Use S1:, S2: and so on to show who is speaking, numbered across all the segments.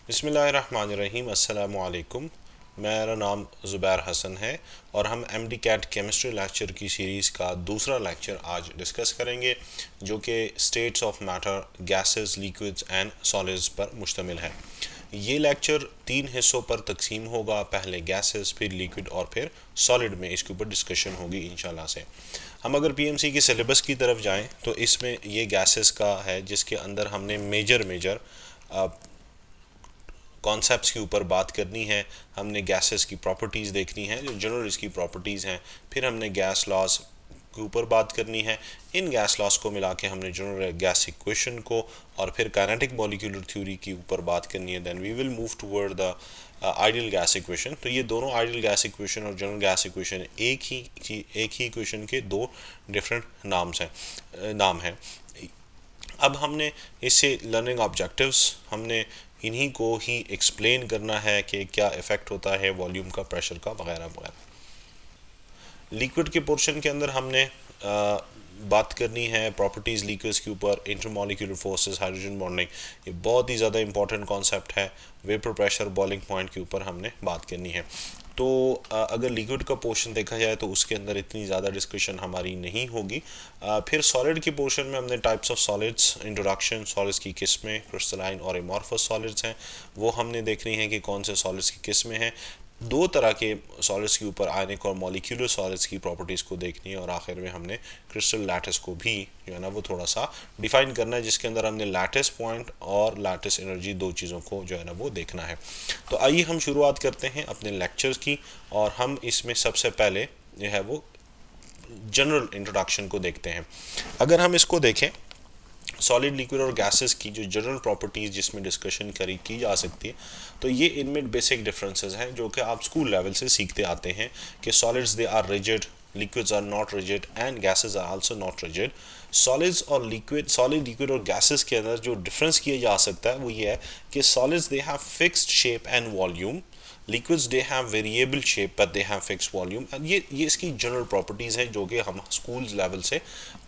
S1: बिस्मिल्लाहिर्रहमानिर्रहीम अस्सलामु अलैकुम। मेरा नाम ज़ुबैर हसन है और हम एमडी कैट केमिस्ट्री लेक्चर की सीरीज़ का दूसरा लेक्चर आज डिस्कस करेंगे, जो कि states of matter, gases, liquids and solids पर मुश्तमिल है। ये लेक्चर 3 हिस्सों पर तकसीम होगा। पहले गैसेस, फिर लिक्विड और फिर सॉलिड में इसके ऊपर डिस्कशन होगी इंशाल्लाह से। हम अगर पीएमसी के सिलेबस की तरफ जाएं तो इसमें ये गैसेस का है, जिसके अंदर हमने मेजर कॉन्सेप्ट्स के ऊपर बात करनी है। हमने गैसेस की प्रॉपर्टीज़ देखनी है, जो जनरल इसकी प्रॉपर्टीज़ हैं। फिर हमने गैस लॉस के ऊपर बात करनी है। इन गैस लॉस को मिला के हमने जनरल गैस इक्वेशन को और फिर काइनेटिक मॉलिक्यूलर थ्योरी के ऊपर बात करनी है। Then we will move toward the ideal gas equation. तो ये दोनों आइडियल गैस इक्वेशन और जनरल गैस इक्वेशन एक ही इक्वेशन के दो डिफरेंट नाम हैं। अब हमने इससे लर्निंग ऑब्जेक्टिव्स हमने इन्हीं को ही एक्सप्लेन करना है कि क्या इफ़ेक्ट होता है वॉल्यूम का, प्रेशर का, वगैरह वगैरह। लिक्विड के पोर्शन के अंदर हमने बात करनी है प्रॉपर्टीज़ लिक्विड्स के ऊपर, इंटरमॉलिक्यूलर फोर्सेस, हाइड्रोजन बॉन्डिंग। ये बहुत ही ज़्यादा इंपॉर्टेंट कॉन्सेप्ट है। वेपर प्रेशर, बॉइलिंग पॉइंट के ऊपर हमने बात करनी है। तो अगर लिक्विड का पोर्शन देखा जाए तो उसके अंदर इतनी ज़्यादा डिस्कशन हमारी नहीं होगी। फिर सॉलिड के पोर्शन में हमने types of solids, introduction, solids की किस्में, क्रिस्टलाइन और एमॉर्फस सॉलिड्स हैं, वो हमने देखनी है कि कौन से सॉलिड्स की किस्में हैं। दो तरह के सॉलिड्स के ऊपर आयनिक और मॉलिक्यूलर सॉलिड्स की प्रॉपर्टीज़ को देखनी है। और आखिर में हमने क्रिस्टल लैटिस को भी जो है ना वो थोड़ा सा डिफाइन करना है, जिसके अंदर हमने लैटिस पॉइंट और लैटिस एनर्जी दो चीज़ों को जो है ना वो देखना है। तो आइए हम शुरुआत करते हैं अपने लेक्चर्स की, और हम इसमें सबसे पहले जो है वो जनरल इंट्रोडक्शन को देखते हैं। अगर हम इसको देखें, सॉलिड, लिक्विड और गैसेस की जो जनरल प्रॉपर्टीज़ जिसमें डिस्कशन की जा सकती है, तो ये इनमें बेसिक डिफरेंसेस हैं जो कि आप स्कूल लेवल से सीखते आते हैं कि solids they are rigid, liquids are not rigid and gases are also not rigid. Solids और लिक्विड, सॉलिड, लिक्विड और गैसेस के अंदर जो डिफरेंस किया जा सकता है वो ये है कि solids they have fixed shape and volume, liquids they have variable shape but they have fix volume. ये इसकी जनरल प्रॉपर्टीज़ हैं जो कि हम स्कूल लेवल से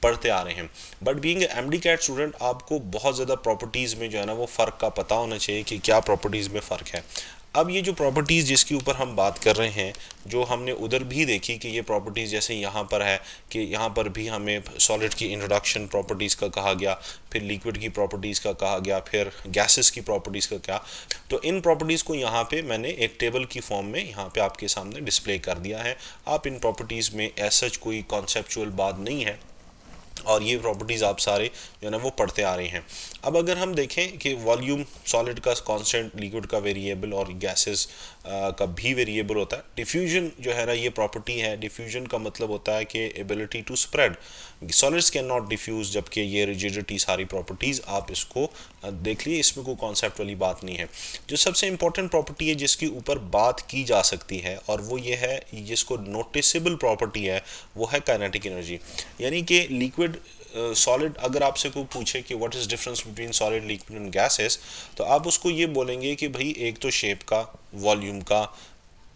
S1: पढ़ते आ रहे हैं। But being MDCAT student आपको बहुत ज़्यादा प्रॉपर्टीज़ में जो है ना वो फ़र्क का पता होना चाहिए कि क्या प्रॉपर्टीज़ में फ़र्क है। अब ये जो प्रॉपर्टीज़ जिसके ऊपर हम बात कर रहे हैं, जो हमने उधर भी देखी कि ये प्रॉपर्टीज़ जैसे यहाँ पर है कि यहाँ पर भी हमें सॉलिड की इंट्रोडक्शन प्रॉपर्टीज़ का कहा गया, फिर लिक्विड की प्रॉपर्टीज़ का कहा गया, फिर गैसेस की प्रॉपर्टीज़ का क्या। तो इन प्रॉपर्टीज़ को यहाँ पे मैंने एक टेबल की फॉर्म में यहाँ पे आपके सामने डिस्प्ले कर दिया है। आप इन प्रॉपर्टीज़ में ऐसा कोई कॉन्सेप्चुअल बात नहीं है और ये प्रॉपर्टीज़ आप सारे जो है ना वो पढ़ते आ रहे हैं। अब अगर हम देखें कि वॉल्यूम सॉलिड का कांस्टेंट, लिक्विड का वेरिएबल और गैसेस का भी वेरिएबल होता है। डिफ्यूजन जो है ना ये प्रॉपर्टी है। डिफ्यूजन का मतलब होता है कि ability to spread, solids can not diffuse, जबकि ये रिजिडिटी सारी प्रॉपर्टीज़ आप इसको देख लिए, इसमें कोई कॉन्सेप्ट वाली बात नहीं है। जो सबसे इंपॉर्टेंट प्रॉपर्टी है जिसके ऊपर बात की जा सकती है और वो ये है, जिसको नोटिसेबल प्रॉपर्टी है, वो है काइनेटिक एनर्जी। यानी कि लिक्विड, सॉलिड, अगर आपसे कोई पूछे कि what is difference between solid, liquid and gases, तो आप उसको ये बोलेंगे कि भाई एक तो शेप का, वॉल्यूम का,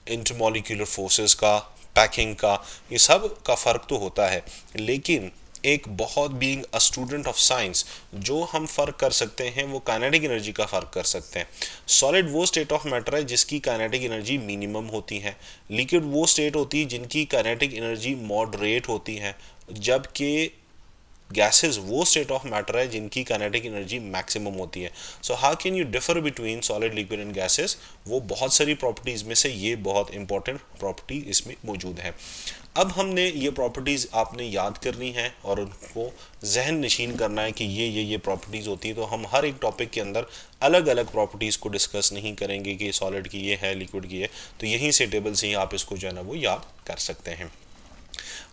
S1: इंटरमॉलिक्यूलर फोर्सेस का, पैकिंग का, ये सब का फ़र्क तो होता है। लेकिन एक बहुत, being a student of science, जो हम फ़र्क कर सकते हैं वो काइनेटिक एनर्जी का फ़र्क कर सकते हैं। सॉलिड वो स्टेट ऑफ मैटर है जिसकी काइनेटिक एनर्जी मिनिमम होती है। लिक्विड वो स्टेट होती है जिनकी काइनेटिक एनर्जी मॉडरेट होती है, जबकि गैसेस वो स्टेट ऑफ मैटर है जिनकी काइनेटिक एनर्जी मैक्सिमम होती है। So how can you differ between solid, liquid and gases? वो बहुत सारी प्रॉपर्टीज़ में से ये बहुत इंपॉर्टेंट प्रॉपर्टी इसमें मौजूद है। अब हमने ये प्रॉपर्टीज़ आपने याद करनी है और उनको जहन नशीन करना है कि ये प्रॉपर्टीज़ होती है। तो हम हर एक टॉपिक के अंदर अलग अलग प्रॉपर्टीज़ को डिस्कस नहीं करेंगे कि सॉलिड की ये है, लिक्विड की है। तो यहीं से टेबल से ही आप इसको जो है ना वो याद कर सकते हैं।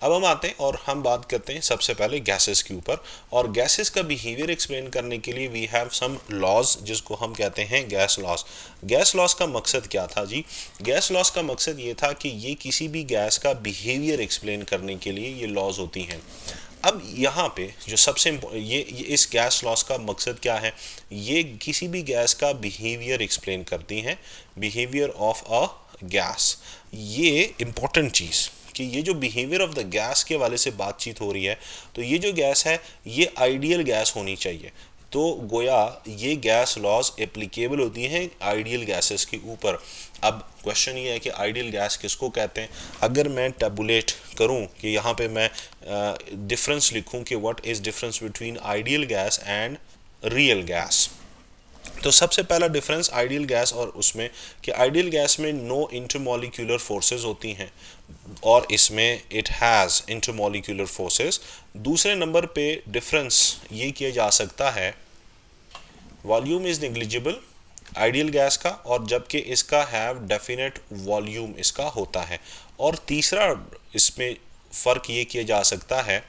S1: अब हम आते हैं और हम बात करते हैं सबसे पहले गैसेस के ऊपर। और गैसेस का बिहेवियर एक्सप्लेन करने के लिए वी हैव सम लॉज, जिसको हम कहते हैं गैस लॉस। गैस लॉस का मकसद क्या था जी? गैस लॉस का मकसद ये था कि ये किसी भी गैस का बिहेवियर एक्सप्लेन करने के लिए ये लॉज होती हैं। अब यहाँ पे जो सबसे ये इस गैस लॉस का मकसद क्या है? ये किसी भी गैस का बिहेवियर एक्सप्लेन करती हैं, बिहेवियर ऑफ अ गैस। ये इंपॉर्टेंट चीज़ कि ये जो बिहेवियर ऑफ द गैस के वाले से बातचीत हो रही है, तो ये जो गैस है ये आइडियल गैस होनी चाहिए। तो गोया ये गैस लॉज एप्लीकेबल होती हैं आइडियल गैसेस के ऊपर। अब क्वेश्चन ये है कि आइडियल गैस किसको कहते हैं। अगर मैं टेबुलेट करूं कि यहाँ पे मैं डिफरेंस लिखूं कि what is difference between ideal gas and real gas, तो सबसे पहला डिफरेंस आइडियल गैस और उसमें कि आइडियल गैस में नो इंटरमॉलिक्यूलर फोर्सेस होती हैं और इसमें इट हैज़ इंटरमॉलिक्यूलर फोर्सेस। दूसरे नंबर पे डिफरेंस ये किया जा सकता है volume is negligible ideal gas का, और जबकि इसका हैव डेफिनेट वॉल्यूम इसका होता है। और तीसरा इसमें फ़र्क ये किया जा सकता है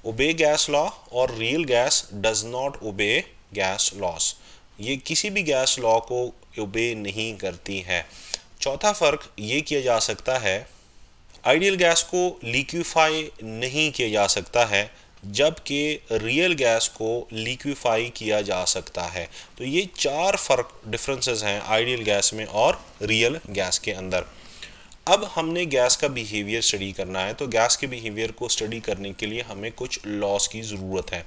S1: ओबे गैस लॉ और real gas does not obey gas laws, ये किसी भी गैस लॉ को ओबे नहीं करती है। चौथा फ़र्क ये किया जा सकता है आइडियल गैस को लिक्विफाई नहीं किया जा सकता है जबकि रियल गैस को लिक्विफाई किया जा सकता है। तो ये चार फ़र्क डिफरेंसेस हैं आइडियल गैस में और रियल गैस के अंदर। अब हमने गैस का बिहेवियर स्टडी करना है, तो गैस के बिहेवियर को स्टडी करने के लिए हमें कुछ लॉस की ज़रूरत है।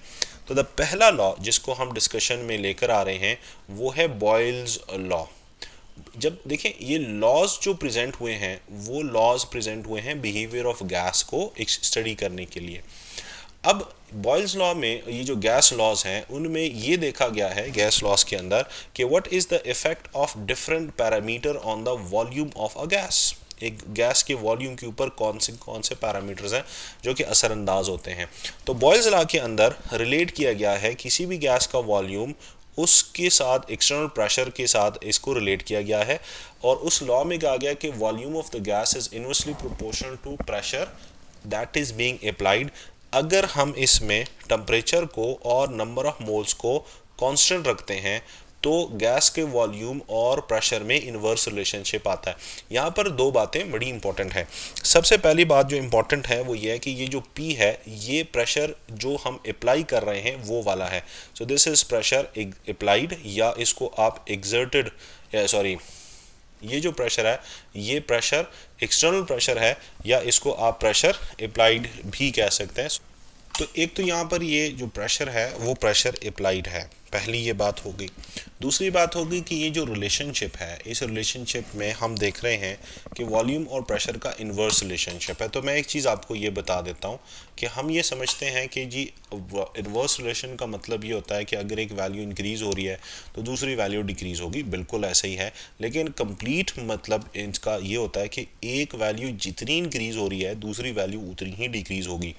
S1: तो द पहला लॉ जिसको हम डिस्कशन में लेकर आ रहे हैं वो है बॉयल्स लॉ। जब देखें ये लॉज जो प्रेजेंट हुए हैं वो लॉज प्रेजेंट हुए हैं बिहेवियर ऑफ गैस को स्टडी करने के लिए। अब बॉयल्स लॉ में ये जो गैस लॉज हैं उनमें ये देखा गया है गैस लॉज के अंदर कि what is the effect of different parameter on the volume of a gas. एक गैस के वॉल्यूम के ऊपर कौन से पैरामीटर्स हैं जो कि असरअंदाज होते हैं। तो बॉयल्स लॉ के अंदर रिलेट किया गया है किसी भी गैस का वॉल्यूम उसके साथ एक्सटर्नल प्रेशर के साथ इसको रिलेट किया गया है, और उस लॉ में कहा गया कि volume of the gas is inversely proportional to pressure that is being applied. अगर हम इसमें टेम्परेचर को और नंबर ऑफ मोल्स को कांस्टेंट रखते हैं तो गैस के वॉल्यूम और प्रेशर में इन्वर्स रिलेशनशिप आता है। यहाँ पर दो बातें बड़ी इंपॉर्टेंट हैं। सबसे पहली बात जो इंपॉर्टेंट है वो ये है कि ये जो P है ये प्रेशर जो हम अप्लाई कर रहे हैं वो वाला है। So this is pressure applied, या इसको आप एक्सर्टेड ये जो प्रेशर है ये प्रेशर एक्सटर्नल प्रेशर है, या इसको आप प्रेशर अप्लाइड भी कह सकते हैं। तो एक तो यहाँ पर ये जो प्रेशर है वो प्रेशर अप्लाइड है, पहली ये बात हो गई। दूसरी बात होगी कि ये जो रिलेशनशिप है इस रिलेशनशिप में हम देख रहे हैं कि वॉल्यूम और प्रेशर का इन्वर्स रिलेशनशिप है। तो मैं एक चीज़ आपको ये बता देता हूँ कि हम ये समझते हैं कि जी इन्वर्स रिलेशन का मतलब ये होता है कि अगर एक वैल्यू इंक्रीज़ हो रही है तो दूसरी वैल्यू डिक्रीज़ होगी, बिल्कुल ऐसा ही है। लेकिन कंप्लीट मतलब इसका ये होता है कि एक वैल्यू जितनी इंक्रीज़ हो रही है दूसरी वैल्यू उतनी ही डिक्रीज़ होगी।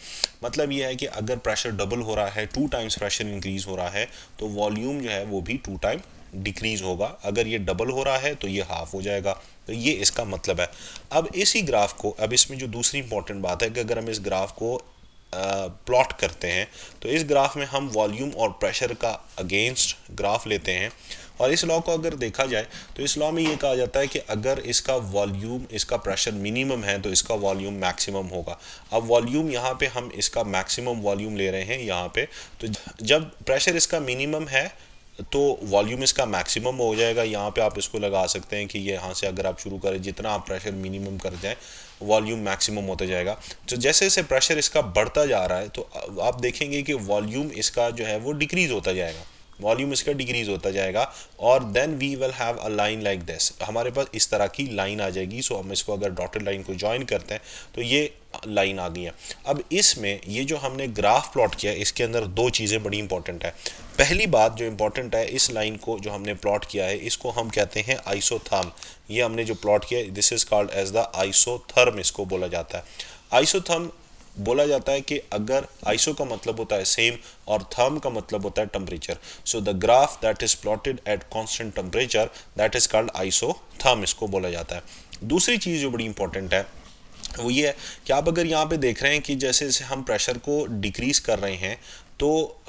S1: मतलब ये है कि अगर प्रेशर डबल हो रहा है 2 टाइम्स प्रेशर इंक्रीज़ हो रहा है तो वॉल्यूम जो है वो भी 2 टाइम डिक्रीज़ होगा। अगर ये डबल हो रहा है तो ये हाफ हो जाएगा। तो ये इसका मतलब है। अब इसी ग्राफ को, अब इसमें जो दूसरी इंपॉर्टेंट बात है कि अगर हम इस ग्राफ को प्लॉट करते हैं तो इस ग्राफ में हम वॉल्यूम और प्रेशर का अगेंस्ट ग्राफ लेते हैं, और इस लॉ को अगर देखा जाए तो इस लॉ में ये कहा जाता है कि अगर इसका वॉल्यूम इसका प्रेशर मिनिमम है तो इसका वॉल्यूम मैक्सिमम होगा। अब वॉल्यूम यहाँ पे हम इसका मैक्सिमम वॉल्यूम ले रहे हैं यहाँ पे, तो जब प्रेशर इसका मिनिमम है तो वॉल्यूम इसका मैक्सिमम हो जाएगा। यहाँ पे आप इसको लगा सकते हैं कि ये यहाँ से अगर आप शुरू करें जितना आप प्रेशर मिनिमम कर जाएं वॉल्यूम मैक्सिमम होता जाएगा। तो जैसे जैसे प्रेशर इसका बढ़ता जा रहा है तो आप देखेंगे कि वॉल्यूम इसका जो है वो डिक्रीज़ होता जाएगा, वॉल्यूम इसका डिक्रीज़ होता जाएगा, और then we will have a line like this, हमारे पास इस तरह की लाइन आ जाएगी। सो हम इसको अगर डॉटेड लाइन को ज्वाइन करते हैं तो ये लाइन आ गई है। अब इसमें ये जो हमने ग्राफ प्लॉट किया इसके अंदर दो चीज़ें बड़ी इंपॉर्टेंट है। पहली बात जो इंपॉर्टेंट है, इस लाइन को जो हमने प्लॉट किया है इसको हम कहते हैं आइसोथर्म। ये हमने जो प्लॉट किया है this is called as the isotherm, इसको बोला जाता है। आइसोथर्म बोला जाता है कि अगर आइसो का मतलब होता है सेम और थर्म का मतलब होता है temperature. So the graph that is plotted eight constant temperature that is called isotherm, इसको बोला जाता है। दूसरी चीज़ जो बड़ी इंपॉर्टेंट है वो ये है कि आप अगर यहाँ पे देख रहे हैं कि जैसे जैसे हम प्रेशर को डिक्रीज़ कर रहे हैं तो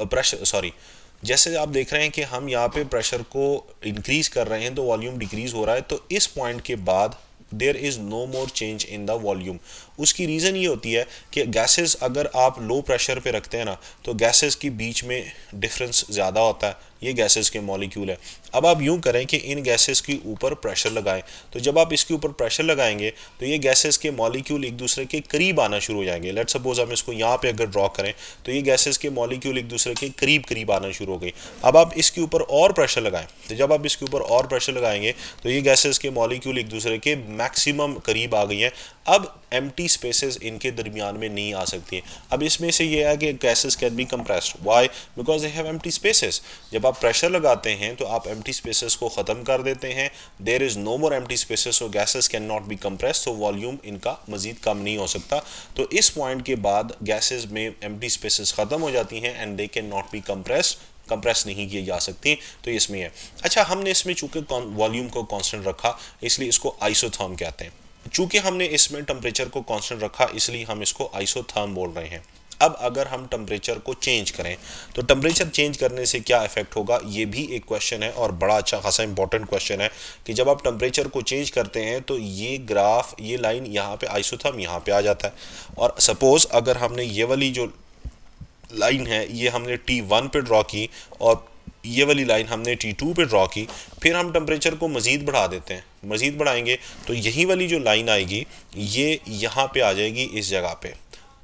S1: जैसे आप देख रहे हैं कि हम यहाँ पे प्रेशर को इंक्रीज़ कर रहे हैं तो वॉल्यूम डिक्रीज़ हो रहा है। तो इस पॉइंट के बाद there is no more change in the volume. उसकी रीज़न ये होती है कि गैसेस अगर आप लो प्रेशर पे रखते हैं ना तो गैसेस के बीच में डिफरेंस ज़्यादा होता है, ये गैसेस के मॉलिक्यूल है। अब आप यूं करें कि इन गैसेस के ऊपर प्रेशर लगाएं, तो जब आप इसके ऊपर प्रेशर लगाएंगे तो ये गैसेस के मॉलिक्यूल एक दूसरे के करीब आना शुरू हो जाएंगे। लेट्स सपोज हम इसको यहाँ पे अगर ड्रॉ करें तो ये गैसेस के मॉलिक्यूल एक दूसरे के करीब करीब आना शुरू हो गई। अब आप इसके ऊपर और प्रेशर लगाएं, तो जब आप इसके ऊपर और प्रेशर लगाएंगे तो ये गैसेस के मॉलिक्यूल एक दूसरे के मैक्सिमम करीब आ गई हैं। अब एम्प्टी स्पेसेस इनके दरमियान में नहीं आ सकती हैं। अब इसमें से ये है कि gases can be compressed, why, because they have empty spaces. जब आप प्रेशर लगाते हैं तो आप एम्प्टी स्पेसेस को ख़त्म कर देते हैं, there is no more empty spaces, so gases can not be compressed, तो वॉल्यूम इनका मजीद कम नहीं हो सकता। तो इस पॉइंट के बाद गैसेस में एम्प्टी स्पेसेस ख़त्म हो जाती हैं and they can not B compress नहीं किए जा सकती, तो इसमें है। अच्छा, हमने इसमें चूंकि वॉल्यूम को कांस्टेंट रखा इसलिए इसको आइसोथर्म कहते हैं। चूंकि हमने इसमें टेम्परेचर को कांस्टेंट रखा इसलिए हम इसको आइसोथर्म बोल रहे हैं। अब अगर हम टेम्परेचर को चेंज करें तो टेम्परेचर चेंज करने से क्या इफेक्ट होगा, ये भी एक क्वेश्चन है और बड़ा अच्छा खासा इंपॉर्टेंट क्वेश्चन है कि जब आप टेम्परेचर को चेंज करते हैं तो ये ग्राफ, ये लाइन यहाँ पे आइसोथर्म यहाँ पे आ जाता है। और सपोज अगर हमने ये वाली जो लाइन है ये हमने T1 पे ड्रॉ की और ये वाली लाइन हमने T2 पे ड्रॉ की, फिर हम टेम्परेचर को मज़ीद बढ़ा देते हैं, मज़ीद बढ़ाएंगे तो यही वाली जो लाइन आएगी ये यहाँ पे आ जाएगी इस जगह पे,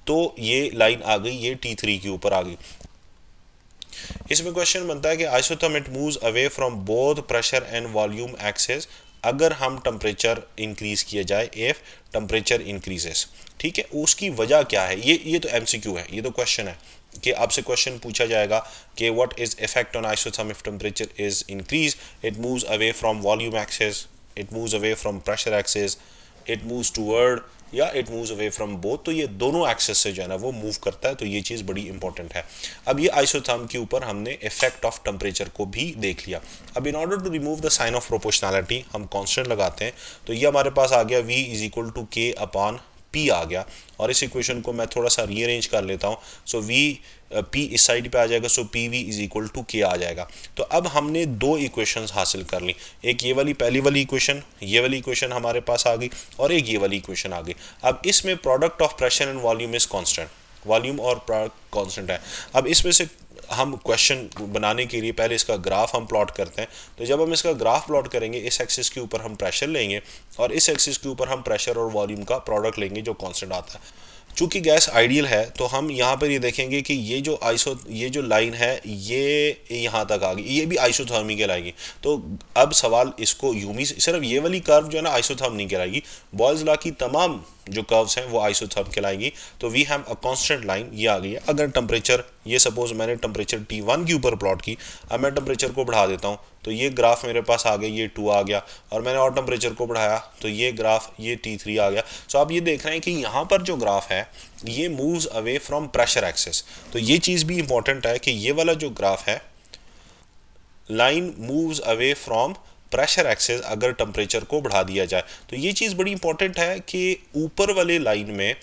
S1: तो ये लाइन आ गई, ये T3 के ऊपर आ गई। इसमें क्वेश्चन बनता है कि isotherm it moves away from both pressure and volume axes अगर हम टेम्परेचर इंक्रीज किया जाए, इफ टेम्परेचर इंक्रीजेस। ठीक है, उसकी वजह क्या है, ये तो MCQ है, ये तो क्वेश्चन है कि आपसे क्वेश्चन पूछा जाएगा कि what is effect on isotherm if temperature is increase, it moves away from volume axis, it moves away from pressure axis, it moves toward या it moves away from both. तो ये दोनों एक्सेस से जो है ना वो मूव करता है, तो ये चीज़ बड़ी इंपॉर्टेंट है। अब ये आइसोथर्म के ऊपर हमने इफेक्ट ऑफ टेम्परेचर को भी देख लिया। अब in order to remove the sign of proportionality हम कांस्टेंट लगाते हैं, तो ये हमारे पास आ गया V is equal to K upon P आ गया। और इस इक्वेशन को मैं थोड़ा सा रीअरेंज कर लेता हूँ, सो P इस साइड पे आ जाएगा, so PV is equal to K आ जाएगा। तो अब हमने दो इक्वेशंस हासिल कर ली, एक ये वाली पहली वाली इक्वेशन, ये वाली इक्वेशन हमारे पास आ गई और एक ये वाली इक्वेशन आ गई। अब इसमें product of pressure and volume is constant, volume और प्रोडक्ट कांस्टेंट है। अब इसमें से हम क्वेश्चन बनाने के लिए पहले इसका ग्राफ हम प्लॉट करते हैं। तो जब हम इसका ग्राफ प्लॉट करेंगे, इस एक्सिस के ऊपर हम प्रेशर लेंगे और इस एक्सिस के ऊपर हम प्रेशर और वॉल्यूम का प्रोडक्ट लेंगे जो कांस्टेंट आता है। चूंकि गैस आइडियल है तो हम यहाँ पर ये देखेंगे कि ये जो लाइन है ये यहाँ तक आ गई, ये भी आइसोथर्मी कहलाएगी। तो अब सवाल इसको यूं ही, सिर्फ ये वाली कर्व जो है ना आइसोथर्म नहीं कहलाएगी, बॉयल्स लॉ की तमाम जो कर्व्स हैं वो आइसोथर्म कहलाएगी। तो we have a constant line, ये आ गई है। अगर टेम्परेचर, ये सपोज मैंने टेम्परेचर T1 के ऊपर प्लॉट की, अब मैं टेम्परेचर को बढ़ा देता हूँ तो ये ग्राफ मेरे पास आ गया, ये 2 आ गया, और मैंने और टेम्परेचर को बढ़ाया तो ये ग्राफ, ये T3 आ गया। सो आप ये देख रहे हैं कि यहाँ पर जो ग्राफ है ये moves away from pressure axes. तो ये चीज़ भी इंपॉर्टेंट है कि ये वाला जो ग्राफ है, line moves away from pressure axes अगर टेम्परेचर को बढ़ा दिया जाए। तो ये चीज़ बड़ी इंपॉर्टेंट है कि ऊपर वाले लाइन में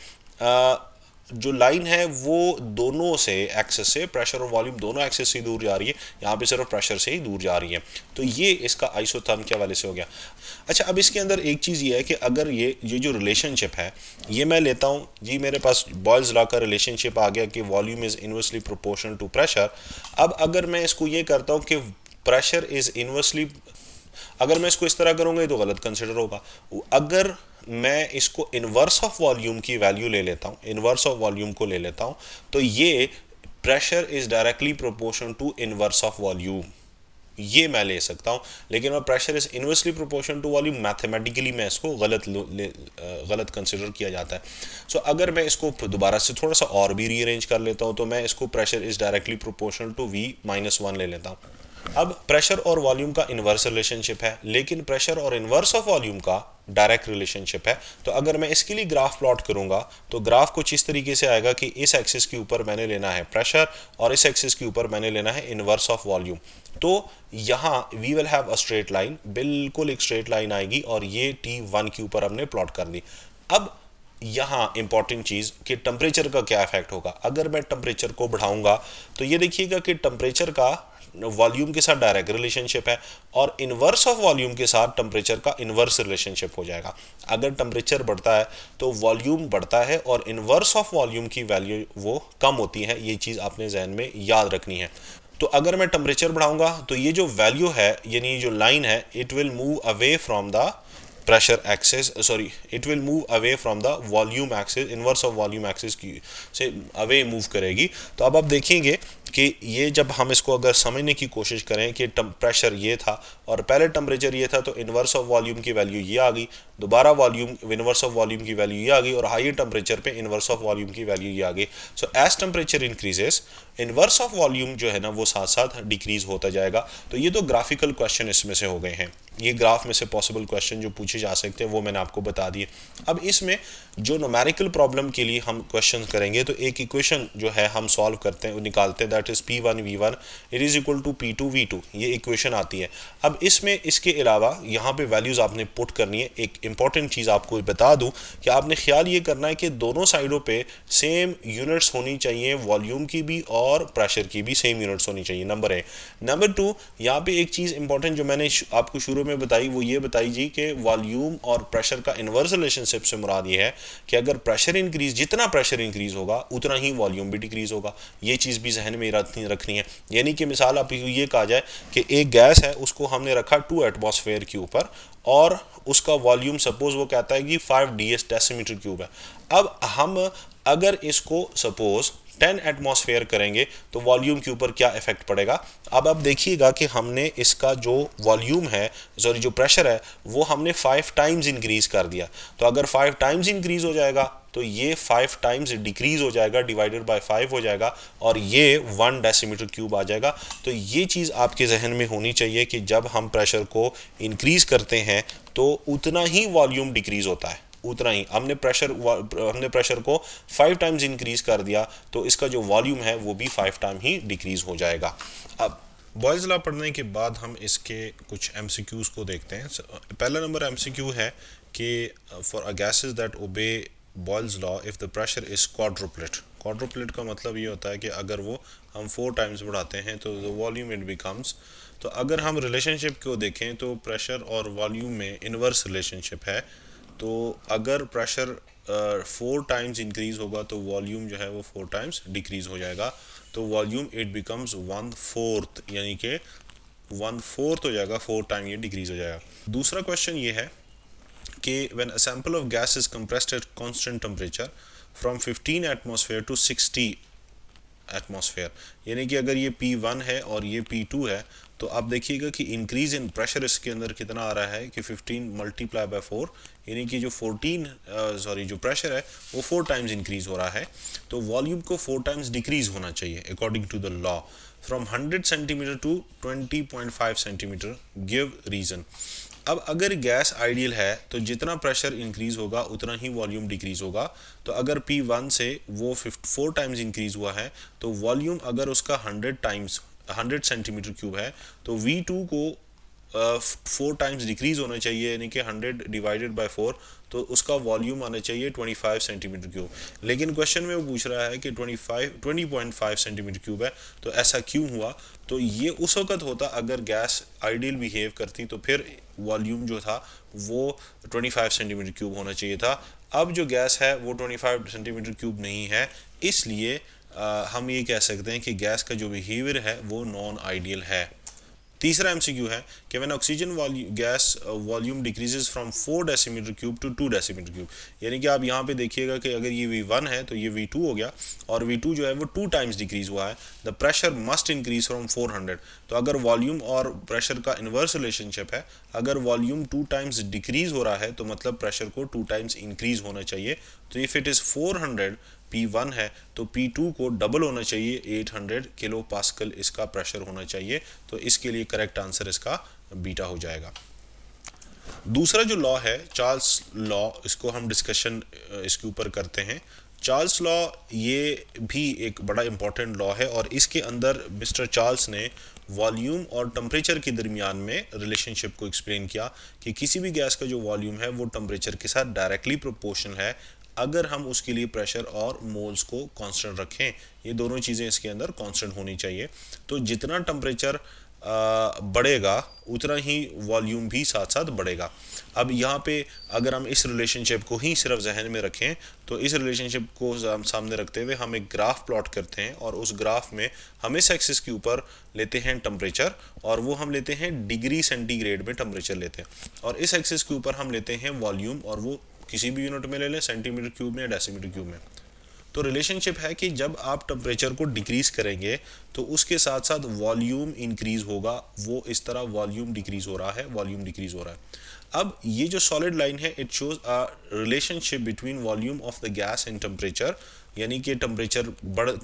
S1: जो लाइन है वो दोनों से एक्सेस से, प्रेशर और वॉल्यूम दोनों एक्सेस से दूर जा रही है, यहाँ पे सिर्फ प्रेशर से ही दूर जा रही है। तो ये इसका आइसोथर्म के हवाले से हो गया। अच्छा, अब इसके अंदर एक चीज़ ये है कि अगर ये जो रिलेशनशिप है ये मैं लेता हूँ जी, मेरे पास बॉयल्स लॉ का रिलेशनशिप आ गया कि volume is inversely proportional to pressure. अब अगर मैं इसको ये करता हूँ कि प्रेशर इज़ इनवर्सली, अगर मैं इसको इस तरह करूँगा तो गलत कंसिडर होगा। अगर मैं इसको इन्वर्स ऑफ वॉल्यूम की वैल्यू ले लेता हूँ, इन्वर्स ऑफ वॉल्यूम को ले लेता हूँ, तो ये pressure is directly proportional to inverse of volume, ये मैं ले सकता हूँ। लेकिन मैं pressure is inversely proportional to volume, mathematically मैं इसको गलत कंसिडर किया जाता है। सो अगर मैं इसको दोबारा से थोड़ा सा और भी रीअरेंज कर लेता हूँ तो मैं इसको pressure is directly proportional to V-1 ले लेता हूँ। अब प्रेशर और वॉल्यूम का इन्वर्स रिलेशनशिप है, लेकिन प्रेशर और इन्वर्स ऑफ वॉल्यूम का डायरेक्ट रिलेशनशिप है। तो अगर मैं इसके लिए ग्राफ प्लॉट करूंगा तो ग्राफ कुछ इस तरीके से आएगा कि इस एक्सिस के ऊपर मैंने लेना है प्रेशर और इस एक्सिस के ऊपर मैंने लेना है इन्वर्स ऑफ वॉल्यूम। तो यहाँ we will have a straight line, बिल्कुल एक स्ट्रेट लाइन आएगी और ये T1 के ऊपर हमने प्लॉट कर दी। अब यहाँ इंपॉर्टेंट चीज़ कि टेम्परेचर का क्या इफेक्ट होगा। अगर मैं टेम्परेचर को बढ़ाऊंगा तो ये देखिएगा कि टेम्परेचर का वॉल्यूम के साथ डायरेक्ट रिलेशनशिप है और इन्वर्स ऑफ वॉल्यूम के साथ टेम्परेचर का इन्वर्स रिलेशनशिप हो जाएगा। अगर टेम्परेचर बढ़ता है तो वॉल्यूम बढ़ता है और इन्वर्स ऑफ वॉल्यूम की वैल्यू वो कम होती है। ये चीज़ आपने जहन में याद रखनी है। तो अगर मैं टेम्परेचर बढ़ाऊंगा तो ये जो वैल्यू है यानी जो लाइन है it will move away from the pressure axis, sorry it will move away from the volume axis, inverse of volume axis की से अवे मूव करेगी। तो अब आप देखेंगे कि ये जब हम इसको अगर समझने की कोशिश करें कि प्रेशर ये था और पहले टेम्परेचर ये था तो इनवर्स ऑफ वॉल्यूम की वैल्यू ये आ गई, दोबारा वॉल्यूम इनवर्स ऑफ वॉल्यूम की वैल्यू ये आ गई और हायर टेम्परेचर पे इनवर्स ऑफ वॉल्यूम की वैल्यू ये आ गई। So as temperature increases inverse of volume जो है ना वो साथ साथ डिक्रीज होता जाएगा। तो ये तो ग्राफिकल क्वेश्चन इसमें से हो गए हैं, ये ग्राफ में से पॉसिबल क्वेश्चन जो पूछे जा सकते हैं वो मैंने आपको बता दिए। अब इसमें जो न्यूमेरिकल प्रॉब्लम के लिए हम क्वेश्चन करेंगे तो एक इक्वेशन जो है हम सॉल्व करते हैं, निकालते हैं, that is P1V1 it is equal to P2V2, ये इक्वेशन आती है। अब इसमें इसके अलावा यहाँ पे वैल्यूज आपने पुट करनी है। एक इंपॉर्टेंट चीज़ आपको बता दूं कि आपने ख्याल ये करना है कि दोनों साइडों पे सेम यूनिट्स होनी चाहिए, वॉल्यूम की भी और प्रेशर की भी सेम यूनिट्स होनी चाहिए, नंबर 1। नंबर 2, यहाँ पे एक चीज़ इंपॉर्टेंट जो मैंने आपको शुरू में बताई वो ये बताई जी कि वॉल्यूम और प्रेशर का इनवर्स रिलेशनशिप से मुराद ये है कि अगर प्रेशर इंक्रीज, जितना प्रेशर इंक्रीज होगा उतना ही वॉल्यूम भी डिक्रीज होगा। ये चीज़ भी जहन में रखनी है। यानी कि मिसाल आप ये कहा जाए कि एक गैस है उसको हमने रखा 2 एटमॉस्फेयर के ऊपर और उसका वॉल्यूम सपोज वो कहता है कि 5 डेसीमीटर क्यूब है। अब हम अगर इसको सपोज 10 एटमॉस्फेयर करेंगे तो वॉल्यूम के ऊपर क्या इफेक्ट पड़ेगा। अब आप देखिएगा कि हमने इसका जो वॉल्यूम है, सॉरी जो प्रेशर है वो हमने 5 टाइम्स इंक्रीज कर दिया। तो अगर 5 टाइम्स इंक्रीज हो जाएगा तो ये 5 टाइम्स डिक्रीज हो जाएगा, डिवाइडेड बाय 5 हो जाएगा और ये 1 डेसीमीटर क्यूब आ जाएगा। तो ये चीज़ आपके जहन में होनी चाहिए कि जब हम प्रेशर को इंक्रीज करते हैं तो उतना ही वॉल्यूम डिक्रीज होता है, उतना ही। हमने प्रेशर को 5 टाइम्स इंक्रीज कर दिया तो इसका जो वॉल्यूम है वो भी 5 टाइम ही डिक्रीज हो जाएगा। अब बॉयल्स लॉ पढ़ने के बाद हम इसके कुछ एमसीक्यूज को देखते हैं। पहला नंबर एमसीक्यू है कि for a gases that obey Boyle's law if the pressure is quadruplet. Quadruplet का मतलब ये होता है कि अगर वो हम 4 टाइम्स बढ़ाते हैं तो द वॉल्यूम इट बिकम्स। तो अगर हम रिलेशनशिप को देखें तो प्रेशर और वॉल्यूम में इनवर्स रिलेशनशिप है। तो अगर प्रेशर 4 टाइम्स इंक्रीज होगा तो वॉल्यूम जो है वो 4 टाइम्स डिक्रीज हो जाएगा। तो वॉल्यूम इट बिकम्स 1/4, यानी कि 1/4 हो जाएगा, 4 टाइम ये डिक्रीज हो जाएगा। दूसरा क्वेश्चन ये है कि when a sample of gas is compressed at constant temperature from 15 atmosphere to 60 atmosphere, यानी कि अगर ये P1 है और ये P2 है तो आप देखिएगा कि इंक्रीज इन प्रेशर इसके अंदर कितना आ रहा है कि 15 मल्टीप्लाई बाय 4, यानी कि जो 14 जो प्रेशर है वो 4 टाइम्स इंक्रीज हो रहा है। तो वॉल्यूम को 4 टाइम्स डिक्रीज होना चाहिए according to the law. From 100 centimetre to 20.5 centimetre, give reason. अब अगर गैस आइडियल है तो जितना प्रेशर इंक्रीज होगा उतना ही वॉल्यूम डिक्रीज होगा। तो अगर P1 से वो 4 टाइम्स इंक्रीज हुआ है तो वॉल्यूम अगर उसका 100 सेंटीमीटर क्यूब है तो V2 को 4 टाइम्स डिक्रीज होना चाहिए, यानी कि 100 डिवाइडेड बाय 4, तो उसका वॉल्यूम आना चाहिए 25 सेंटीमीटर क्यूब। लेकिन क्वेश्चन में वो पूछ रहा है कि 20.5 सेंटीमीटर क्यूब है, तो ऐसा क्यों हुआ। तो ये उस वक्त होता अगर गैस आइडियल बिहेव करती, तो फिर वॉल्यूम जो था वो 25 सेंटीमीटर क्यूब होना चाहिए था। अब जो गैस है वो 25 सेंटीमीटर क्यूब नहीं है, इसलिए हम ये कह सकते हैं कि गैस का जो बिहेवियर है वो नॉन आइडियल है। तीसरा एमसीक्यू है कि when oxygen gas volume decreases from 4 decimetre cube two 2 decimetre cube, यानी कि आप यहाँ पे देखिएगा कि अगर ये V1 है तो ये V2 हो गया और V2 जो है वो 2 टाइम्स डिक्रीज हुआ है। The pressure must increase from 400। तो अगर वॉल्यूम और प्रेशर का इनवर्स रिलेशनशिप है, अगर वॉल्यूम 2 टाइम्स डिक्रीज हो रहा है तो मतलब प्रेशर को 2 टाइम्स इंक्रीज होना चाहिए। तो इफ़ इट इज़ 400 P1 है तो P2 को डबल होना चाहिए, 800 किलो पास्कल इसका प्रेशर होना चाहिए। तो इसके लिए करेक्ट आंसर इसका बीटा हो जाएगा। दूसरा जो लॉ है चार्ल्स लॉ, इसको हम डिस्कशन इसके ऊपर करते हैं। चार्ल्स लॉ ये भी एक बड़ा इंपॉर्टेंट लॉ है और इसके अंदर मिस्टर चार्ल्स ने वॉल्यूम और टेम्परेचर के दरमियान में रिलेशनशिप को एक्सप्लेन किया कि किसी भी गैस का जो वॉल्यूम है वो टेम्परेचर के साथ डायरेक्टली प्रोपोर्शनल है अगर हम उसके लिए प्रेशर और मोल्स को कांस्टेंट रखें। ये दोनों चीज़ें इसके अंदर कांस्टेंट होनी चाहिए। तो जितना टेम्परेचर बढ़ेगा उतना ही वॉल्यूम भी साथ साथ बढ़ेगा। अब यहाँ पे अगर हम इस रिलेशनशिप को ही सिर्फ जहन में रखें तो इस रिलेशनशिप को सामने रखते हुए हम एक ग्राफ प्लॉट करते हैं और उस ग्राफ में हम इस एक्सिस के ऊपर लेते हैं टेम्परेचर और वो हम लेते हैं डिग्री सेंटीग्रेड में टेम्परेचर लेते हैं और इस एक्सिस के ऊपर हम लेते हैं वॉल्यूम और वो किसी भी यूनिट में ले लें, सेंटीमीटर क्यूब में या डेसीमीटर क्यूब में। तो रिलेशनशिप है कि जब आप टेम्परेचर को डिक्रीज करेंगे तो उसके साथ साथ वॉल्यूम इंक्रीज होगा, वो इस तरह वॉल्यूम डिक्रीज हो रहा है, वॉल्यूम डिक्रीज हो रहा है। अब ये जो सॉलिड लाइन है it shows a relationship between volume of the gas and temperature, यानी कि टेम्परेचर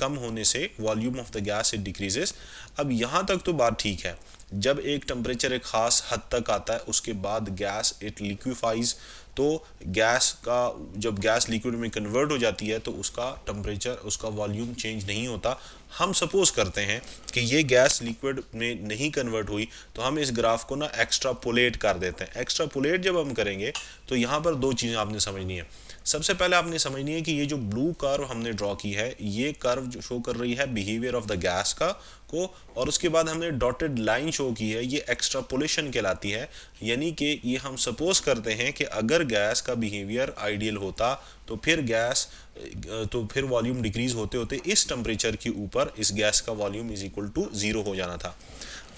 S1: कम होने से volume of the gas it decreases. अब यहाँ तक तो बात ठीक है, जब एक टेम्परेचर एक ख़ास हद तक आता है उसके बाद गैस इट लिक्विफाइज, तो गैस का जब गैस लिक्विड में कन्वर्ट हो जाती है तो उसका टेम्परेचर, उसका वॉल्यूम चेंज नहीं होता। हम सपोज करते हैं कि ये गैस लिक्विड में नहीं कन्वर्ट हुई तो हम इस ग्राफ को ना एक्स्ट्रापोलेट कर देते हैं। एक्स्ट्रापोलेट जब हम करेंगे तो यहाँ पर दो चीज़ें आपने समझनी है। सबसे पहले आपने समझनी है कि ये जो ब्लू कर्व हमने ड्रॉ की है ये कर्व जो शो कर रही है बिहेवियर ऑफ द गैस का को, और उसके बाद हमने डॉटेड लाइन शो की है, ये एक्स्ट्रापोलेशन कहलाती है। यानी कि ये हम सपोज करते हैं कि अगर गैस का बिहेवियर आइडियल होता तो फिर वॉल्यूम डिक्रीज होते होते इस टेम्परेचर के ऊपर इस गैस का वॉल्यूम इज इक्वल टू 0 हो जाना था।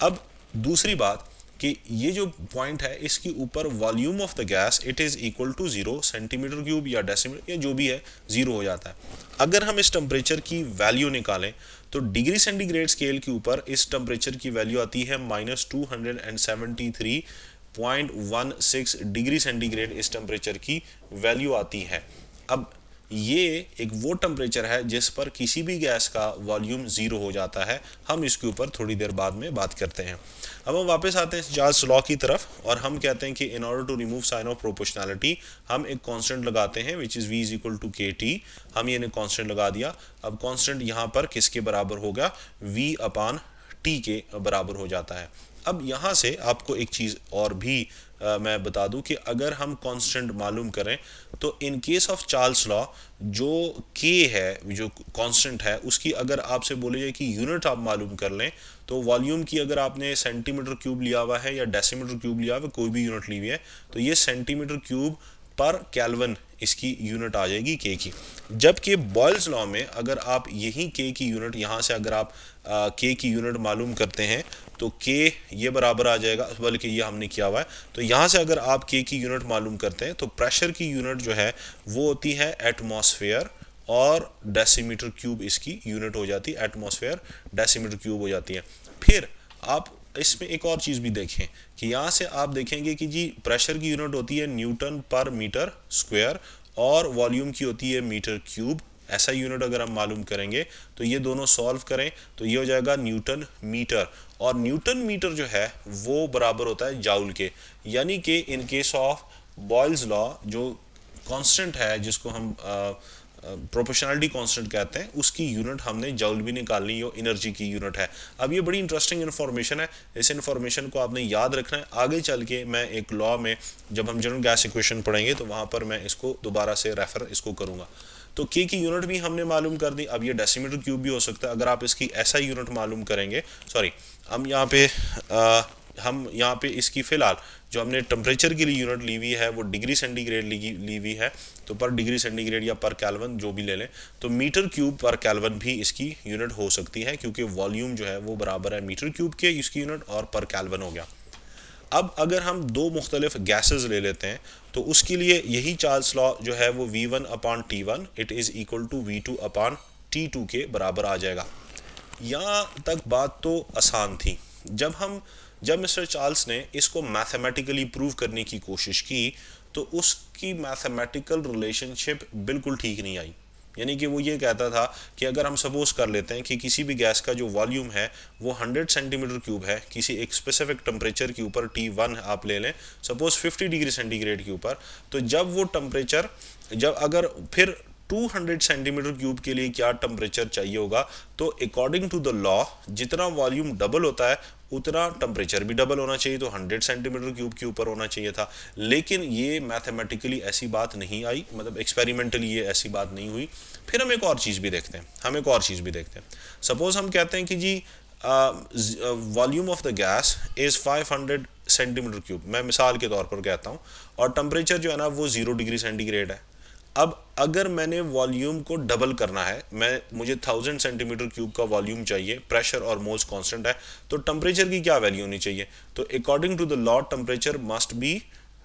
S1: अब दूसरी बात कि ये जो पॉइंट है इसके ऊपर volume of the gas it is equal to 0, centimetre cube या डेसीमीटर या जो भी है 0 हो जाता है। अगर हम इस टेम्परेचर की वैल्यू निकालें तो डिग्री सेंटीग्रेड स्केल के ऊपर इस टेम्परेचर की वैल्यू आती है -273.16 डिग्री सेंटीग्रेड इस टेम्परेचर की वैल्यू आती है। अब ये एक वो टेम्परेचर है जिस पर किसी भी गैस का वॉल्यूम 0 हो जाता है। हम इसके ऊपर थोड़ी देर बाद में बात करते हैं। अब हम वापस आते हैं चार्ल्स लॉ की तरफ और हम कहते हैं कि in order to remove sign of proportionality हम एक कांस्टेंट लगाते हैं which is v is equal to K T. हम ये कांस्टेंट लगा दिया। अब कांस्टेंट यहाँ पर किसके बराबर होगा, v अपान टी के बराबर हो जाता है। अब यहाँ से आपको एक चीज़ और भी मैं बता दूं कि अगर हम कांस्टेंट मालूम करें तो in case of Charles law जो k है, जो कांस्टेंट है, उसकी अगर आपसे बोले जाए कि यूनिट आप मालूम कर लें तो वॉल्यूम की अगर आपने सेंटीमीटर क्यूब लिया हुआ है या डेसीमीटर क्यूब लिया हुआ है, कोई भी यूनिट ली हुई है, तो ये सेंटीमीटर क्यूब पर केल्विन इसकी यूनिट आ जाएगी के की। जबकि बॉयल्स लॉ में अगर आप यही के की यूनिट यहाँ से अगर आप के की यूनिट मालूम करते हैं तो के ये बराबर आ जाएगा, बल्कि ये हमने किया हुआ है। तो यहाँ से अगर आप के की यूनिट मालूम करते हैं तो प्रेशर की यूनिट जो है वो होती है एटमॉस्फेयर और डेसीमीटर क्यूब इसकी यूनिट हो जाती है, एटमॉस्फेयर डेसीमीटर क्यूब हो जाती है। फिर आप इसमें एक और चीज़ भी देखें कि यहाँ से आप देखेंगे कि जी प्रेशर की यूनिट होती है न्यूटन पर मीटर स्क्वायर और वॉल्यूम की होती है मीटर क्यूब। ऐसा यूनिट अगर हम मालूम करेंगे तो ये दोनों सॉल्व करें तो ये हो जाएगा न्यूटन मीटर, और न्यूटन मीटर जो है वो बराबर होता है जाउल के। यानी कि in case of Boyle's law जो कांस्टेंट है जिसको हम प्रोपोर्शनैलिटी कांस्टेंट कहते हैं उसकी यूनिट हमने जूल भी निकाल ली, वो एनर्जी की यूनिट है। अब ये बड़ी इंटरेस्टिंग इन्फॉर्मेशन है, इस इन्फॉर्मेशन को आपने याद रखना है। आगे चल के मैं एक लॉ में जब हम जनरल गैस इक्वेशन पढ़ेंगे तो वहाँ पर मैं इसको दोबारा से रेफर इसको करूँगा। तो के की यूनिट भी हमने मालूम कर दी। अब ये डेसीमीटर क्यूब भी हो सकता है। अगर आप इसकी ऐसा यूनिट मालूम करेंगे, सॉरी हम यहाँ पे इसकी फ़िलहाल जो हमने टेम्परेचर के लिए यूनिट ली हुई है वो डिग्री सेंटीग्रेड ली हुई है, तो पर डिग्री सेंटीग्रेड या पर केल्विन जो भी ले लें, तो मीटर क्यूब पर केल्विन भी इसकी यूनिट हो सकती है क्योंकि वॉल्यूम जो है वो बराबर है मीटर क्यूब के इसकी यूनिट और पर केल्विन हो गया। अब अगर हम दो मुख्तलिफ गैसेस ले लेते हैं तो उसके लिए यही चार्ल्स लॉ जो है वो V1 upon T1 it is equal to V2 upon T2 के बराबर आ जाएगा। यहाँ तक बात तो आसान थी। जब मिस्टर चार्ल्स ने इसको मैथमेटिकली प्रूव करने की कोशिश की तो उसकी मैथमेटिकल रिलेशनशिप बिल्कुल ठीक नहीं आई। यानी कि वो ये कहता था कि अगर हम सपोज कर लेते हैं कि किसी भी गैस का जो वॉल्यूम है वो 100 सेंटीमीटर क्यूब है, किसी एक स्पेसिफिक टेम्परेचर के ऊपर T1 आप ले लें सपोज 50 डिग्री सेंटीग्रेड के ऊपर, तो जब वो टेम्परेचर अगर फिर 200 सेंटीमीटर क्यूब के लिए क्या टेम्परेचर चाहिए होगा, तो अकॉर्डिंग टू द लॉ जितना वॉल्यूम डबल होता है उतना टेम्परेचर भी डबल होना चाहिए, तो 100 सेंटीमीटर क्यूब के ऊपर होना चाहिए था। लेकिन ये मैथमेटिकली ऐसी बात नहीं आई, मतलब एक्सपेरिमेंटली ये ऐसी बात नहीं हुई। फिर हम एक और चीज़ भी देखते हैं सपोज हम कहते हैं कि जी volume of the gas is 500 centimetre cube, मैं मिसाल के तौर पर कहता हूँ, और टेम्परेचर जो है ना वो 0 डिग्री सेंटीग्रेड है। अब अगर मैंने वॉल्यूम को डबल करना है, मुझे 1000 सेंटीमीटर क्यूब का वॉल्यूम चाहिए, प्रेशर और मोल्स कांस्टेंट है, तो टेम्परेचर की क्या वैल्यू होनी चाहिए? तो according to the law temperature must be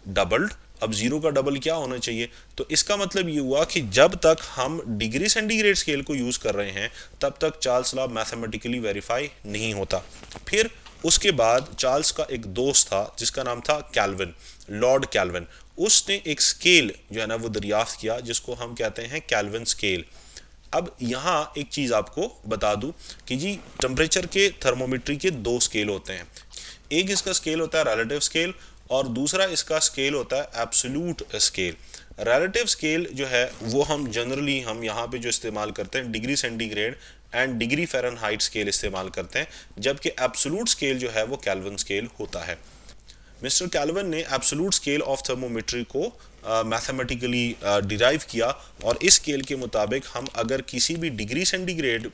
S1: doubled. अब 0 का डबल क्या होना चाहिए? तो इसका मतलब ये हुआ कि जब तक हम डिग्री सेंटीग्रेड स्केल को यूज़ कर रहे हैं तब तक चार्ल्स लॉ मैथमेटिकली वेरीफाई नहीं होता। फिर उसके बाद चार्ल्स का एक दोस्त था जिसका नाम था कैल्विन, लॉर्ड कैल्विन। उसने एक स्केल जो है ना वो दरियाफ्त किया जिसको हम कहते हैं कैल्विन स्केल। अब यहाँ एक चीज़ आपको बता दूं कि जी टेम्परेचर के थर्मोमेट्री के दो स्केल होते हैं। एक इसका स्केल होता है रिलेटिव स्केल और दूसरा इसका स्केल होता है एब्सोल्यूट स्केल। रिलेटिव स्केल जो है वो हम यहाँ पे जो इस्तेमाल करते हैं degree centigrade and degree Fahrenheit scale इस्तेमाल करते हैं, जबकि एब्सोल्यूट स्केल जो है वो केल्विन स्केल होता है। मिस्टर कैल्विन ने एब्सोल्यूट स्केल ऑफ थर्मोमेट्री को मैथमेटिकली डिराइव किया और इस स्केल के मुताबिक हम अगर किसी भी डिग्री सेंटीग्रेड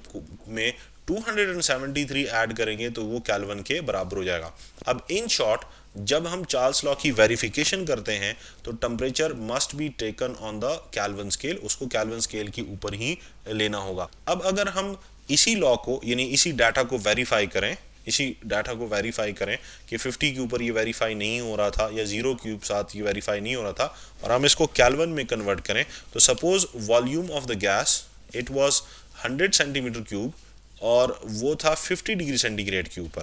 S1: में 273 ऐड करेंगे तो वो कैल्विन के बराबर हो जाएगा। अब इन शॉर्ट जब हम चार्ल्स लॉ की वेरिफिकेशन करते हैं तो temperature must be taken on the kelvin scale, उसको कैल्विन स्केल के ऊपर ही लेना होगा। अब अगर हम इसी लॉ को यानी इसी डाटा को वेरीफाई करें, कि 50 के ऊपर ये वेरीफाई नहीं हो रहा था या 0 के साथ ये वेरीफाई नहीं हो रहा था, और हम इसको केल्विन में कन्वर्ट करें, तो suppose volume of the gas it was 100 centimetre cube और वो था 50 डिग्री सेंटीग्रेड के ऊपर,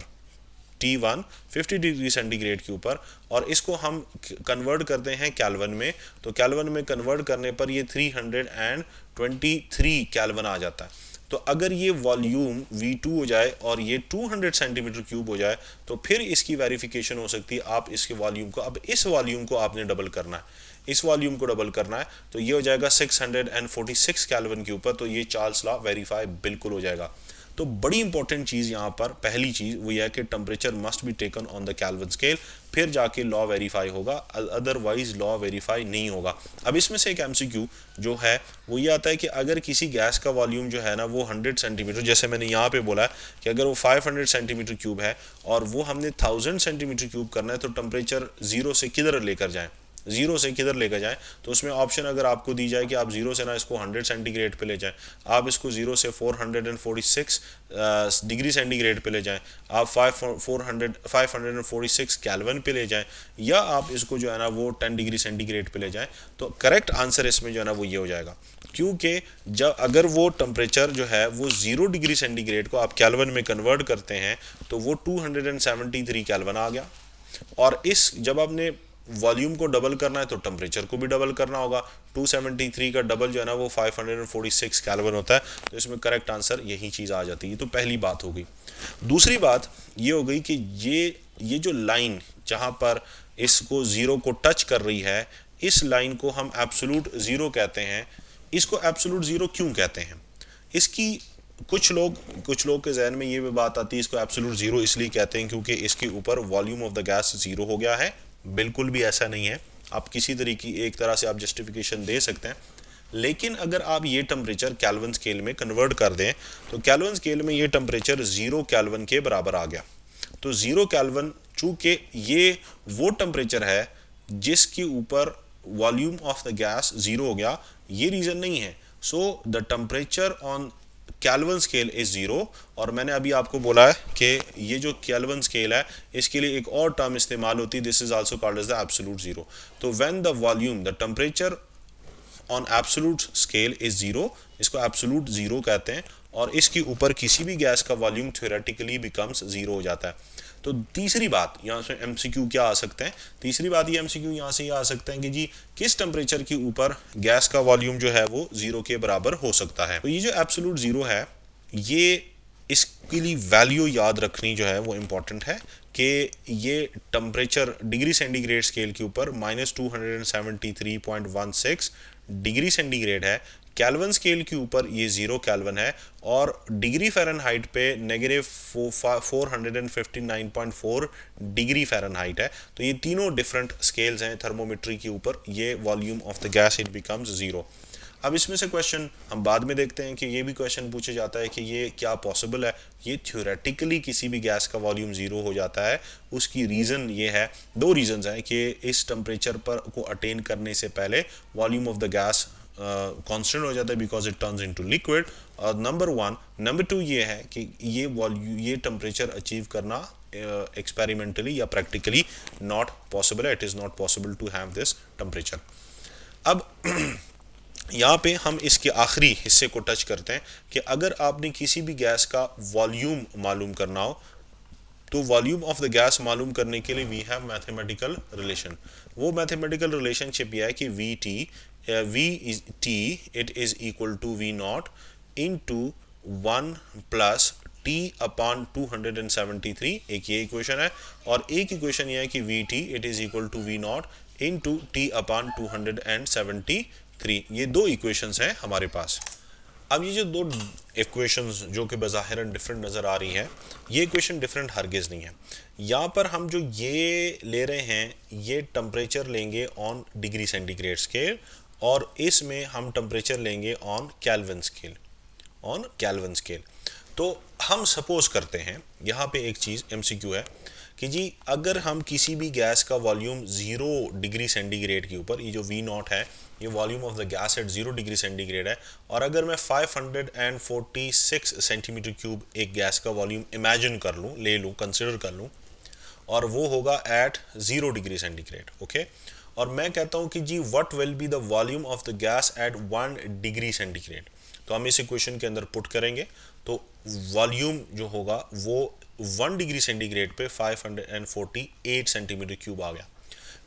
S1: T1 50 डिग्री सेंटीग्रेड के ऊपर, और इसको हम कन्वर्ट करते हैं केल्विन में, तो केल्विन में कन्वर्ट करने पर ये 323 केल्विन आ जाता है। तो अगर ये वॉल्यूम V2 हो जाए और ये 200 सेंटीमीटर क्यूब हो जाए तो फिर इसकी वेरिफिकेशन हो सकती है। आप इसके वॉल्यूम को, अब इस वॉल्यूम को आपने डबल करना है, इस वॉल्यूम को डबल करना है, तो ये हो जाएगा 646 केल्विन के ऊपर, तो ये चार्ल्स लॉ वेरीफाई बिल्कुल हो जाएगा। तो बड़ी इंपॉर्टेंट चीज़ यहाँ पर पहली चीज़ वो यह है कि temperature must be taken on the kelvin scale, फिर जाके लॉ वेरीफाई होगा, अदरवाइज लॉ वेरीफाई नहीं होगा। अब इसमें से एक एमसीक्यू जो है वो ये आता है कि अगर किसी गैस का वॉल्यूम जो है ना वो 100 सेंटीमीटर, जैसे मैंने यहाँ पे बोला है कि अगर वो 500 सेंटीमीटर क्यूब है और वो हमने 1000 सेंटीमीटर क्यूब करना है, तो टेम्परेचर 0 से किधर लेकर जाएँ, 0 से किधर लेकर जाएं, तो उसमें ऑप्शन अगर आपको दी जाए कि आप 0 से ना इसको 100 सेंटीग्रेड पे ले जाएं, आप इसको 0 से 446 डिग्री सेंटीग्रेड पे ले जाएं, आप 546 केल्विन पे ले जाएं, या आप इसको जो है ना वो 10 डिग्री सेंटीग्रेड पे ले जाएं, तो करेक्ट आंसर इसमें जो है ना वो ये हो जाएगा। क्योंकि जब अगर वो टेम्परेचर जो है वो 0 डिग्री सेंटीग्रेड को आप केल्विन में कन्वर्ट करते हैं तो वो 273 केल्विन आ गया, और इस जब आपने वॉल्यूम को डबल करना है तो टेम्परेचर को भी डबल करना होगा। 273 का डबल जो है ना वो 546 केल्विन होता है, तो इसमें करेक्ट आंसर यही चीज़ आ जाती है। तो पहली बात हो गई। दूसरी बात ये हो गई कि ये जो लाइन जहाँ पर इसको 0 को टच कर रही है, इस लाइन को हम एब्सोल्यूट 0 कहते हैं। इसको एब्सोल्यूट 0 क्यों कहते हैं? इसकी कुछ लोग के जहन में ये भी बात आती है इसको एब्सोल्यूट 0 इसलिए कहते हैं क्योंकि इसके ऊपर वॉल्यूम ऑफ द गैस 0 हो गया है। बिल्कुल भी ऐसा नहीं है, आप किसी तरीके एक तरह से आप जस्टिफिकेशन दे सकते हैं, लेकिन अगर आप ये टेम्परेचर केल्विन स्केल में कन्वर्ट कर दें तो केल्विन स्केल में ये टेम्परेचर 0 केल्विन के बराबर आ गया। तो 0 केल्विन चूँकि ये वो टेम्परेचर है जिसके ऊपर वॉल्यूम ऑफ द गैस 0 हो गया, ये रीज़न नहीं है। So the temperature on kelvin scale is 0, और मैंने अभी आपको बोला है कि ये जो केल्विन स्केल है इसके लिए एक और टर्म इस्तेमाल होती है, this is also called as the absolute 0। तो when the volume the temperature on absolute scale is 0, इसको एब्सोल्यूट 0 कहते हैं, और इसके ऊपर किसी भी गैस का वॉल्यूम थ्योरेटिकली बिकम्स 0 हो जाता है। तो तीसरी बात यहाँ से एमसीक्यू क्या आ सकते हैं? तीसरी बात ये एमसीक्यू यहाँ से ये आ सकते हैं कि जी किस टेम्परेचर के ऊपर गैस का वॉल्यूम जो है वो 0 के बराबर हो सकता है। तो ये जो एब्सोल्यूट 0 है, ये इसके लिए वैल्यू याद रखनी जो है वो इम्पॉर्टेंट है कि ये टेम्परेचर डिग्री सेंटीग्रेड स्केल के ऊपर -273.16 डिग्री सेंटीग्रेड है, केल्विन स्केल के ऊपर ये 0 केल्विन है, और डिग्री फ़ारेनहाइट पे -459.4 डिग्री फ़ारेनहाइट है। तो ये तीनों डिफरेंट स्केल्स हैं थर्मोमेट्री के ऊपर, ये volume of the gas it becomes 0। अब इसमें से क्वेश्चन हम बाद में देखते हैं कि ये भी क्वेश्चन पूछा जाता है कि ये क्या पॉसिबल है। ये थ्योरेटिकली किसी भी गैस का वॉल्यूम ज़ीरो हो जाता है। उसकी रीज़न ये है, दो रीज़न्स हैं कि इस टेम्परेचर पर को अटेन करने से पहले volume of the gas constant हो जाता है because it turns into liquid. और नंबर वन, नंबर टू ये है कि ये टेम्परेचर अचीव करना एक्सपेरिमेंटली या प्रैक्टिकली नॉट पॉसिबल है। It is not possible to have this temperature. अब यहाँ पे हम इसके आखिरी हिस्से को टच करते हैं कि अगर आपने किसी भी गैस का वॉल्यूम मालूम करना हो तो वॉल्यूम ऑफ द गैस मालूम करने के लिए वी हैव मैथमेटिकल रिलेशन। वो मैथमेटिकल रिलेशनशिप यह है कि V it is equal to V naught into 1 plus T upon 273। एक ये इक्वेशन है, और एक इक्वेशन यह है कि V T it is equal to V naught into T upon 273। ये दो इक्वेशंस हैं हमारे पास। अब ये जो दो इक्वेशंस जो कि बज़ाहिर डिफरेंट नज़र आ रही हैं, ये इक्वेशन डिफरेंट हरगिज़ नहीं है। यहाँ पर हम जो ये ले रहे हैं ये टेम्परेचर लेंगे ऑन डिग्री सेंटीग्रेड स्केल, और इसमें हम टेम्परेचर लेंगे ऑन केल्विन स्केल। तो हम सपोज करते हैं, यहाँ पे एक चीज़ एमसीक्यू है कि जी अगर हम किसी भी गैस का वॉल्यूम 0 डिग्री सेंटीग्रेड के ऊपर, ये जो वी नॉट है ये volume of the gas eight 0 degree centigrade है, और अगर मैं 546 सेंटीमीटर क्यूब एक गैस का वॉल्यूम इमेजिन कर लूँ, ले लूँ, कंसिडर कर लूँ, और वो होगा एट 0 डिग्री सेंटीग्रेड, ओके। और मैं कहता हूँ कि जी what will be the volume of the gas at 1 degree centigrade. तो हम इस इक्वेशन के अंदर पुट करेंगे तो वॉल्यूम जो होगा वो 1 डिग्री सेंटीग्रेड पे 548 सेंटीमीटर क्यूब आ गया।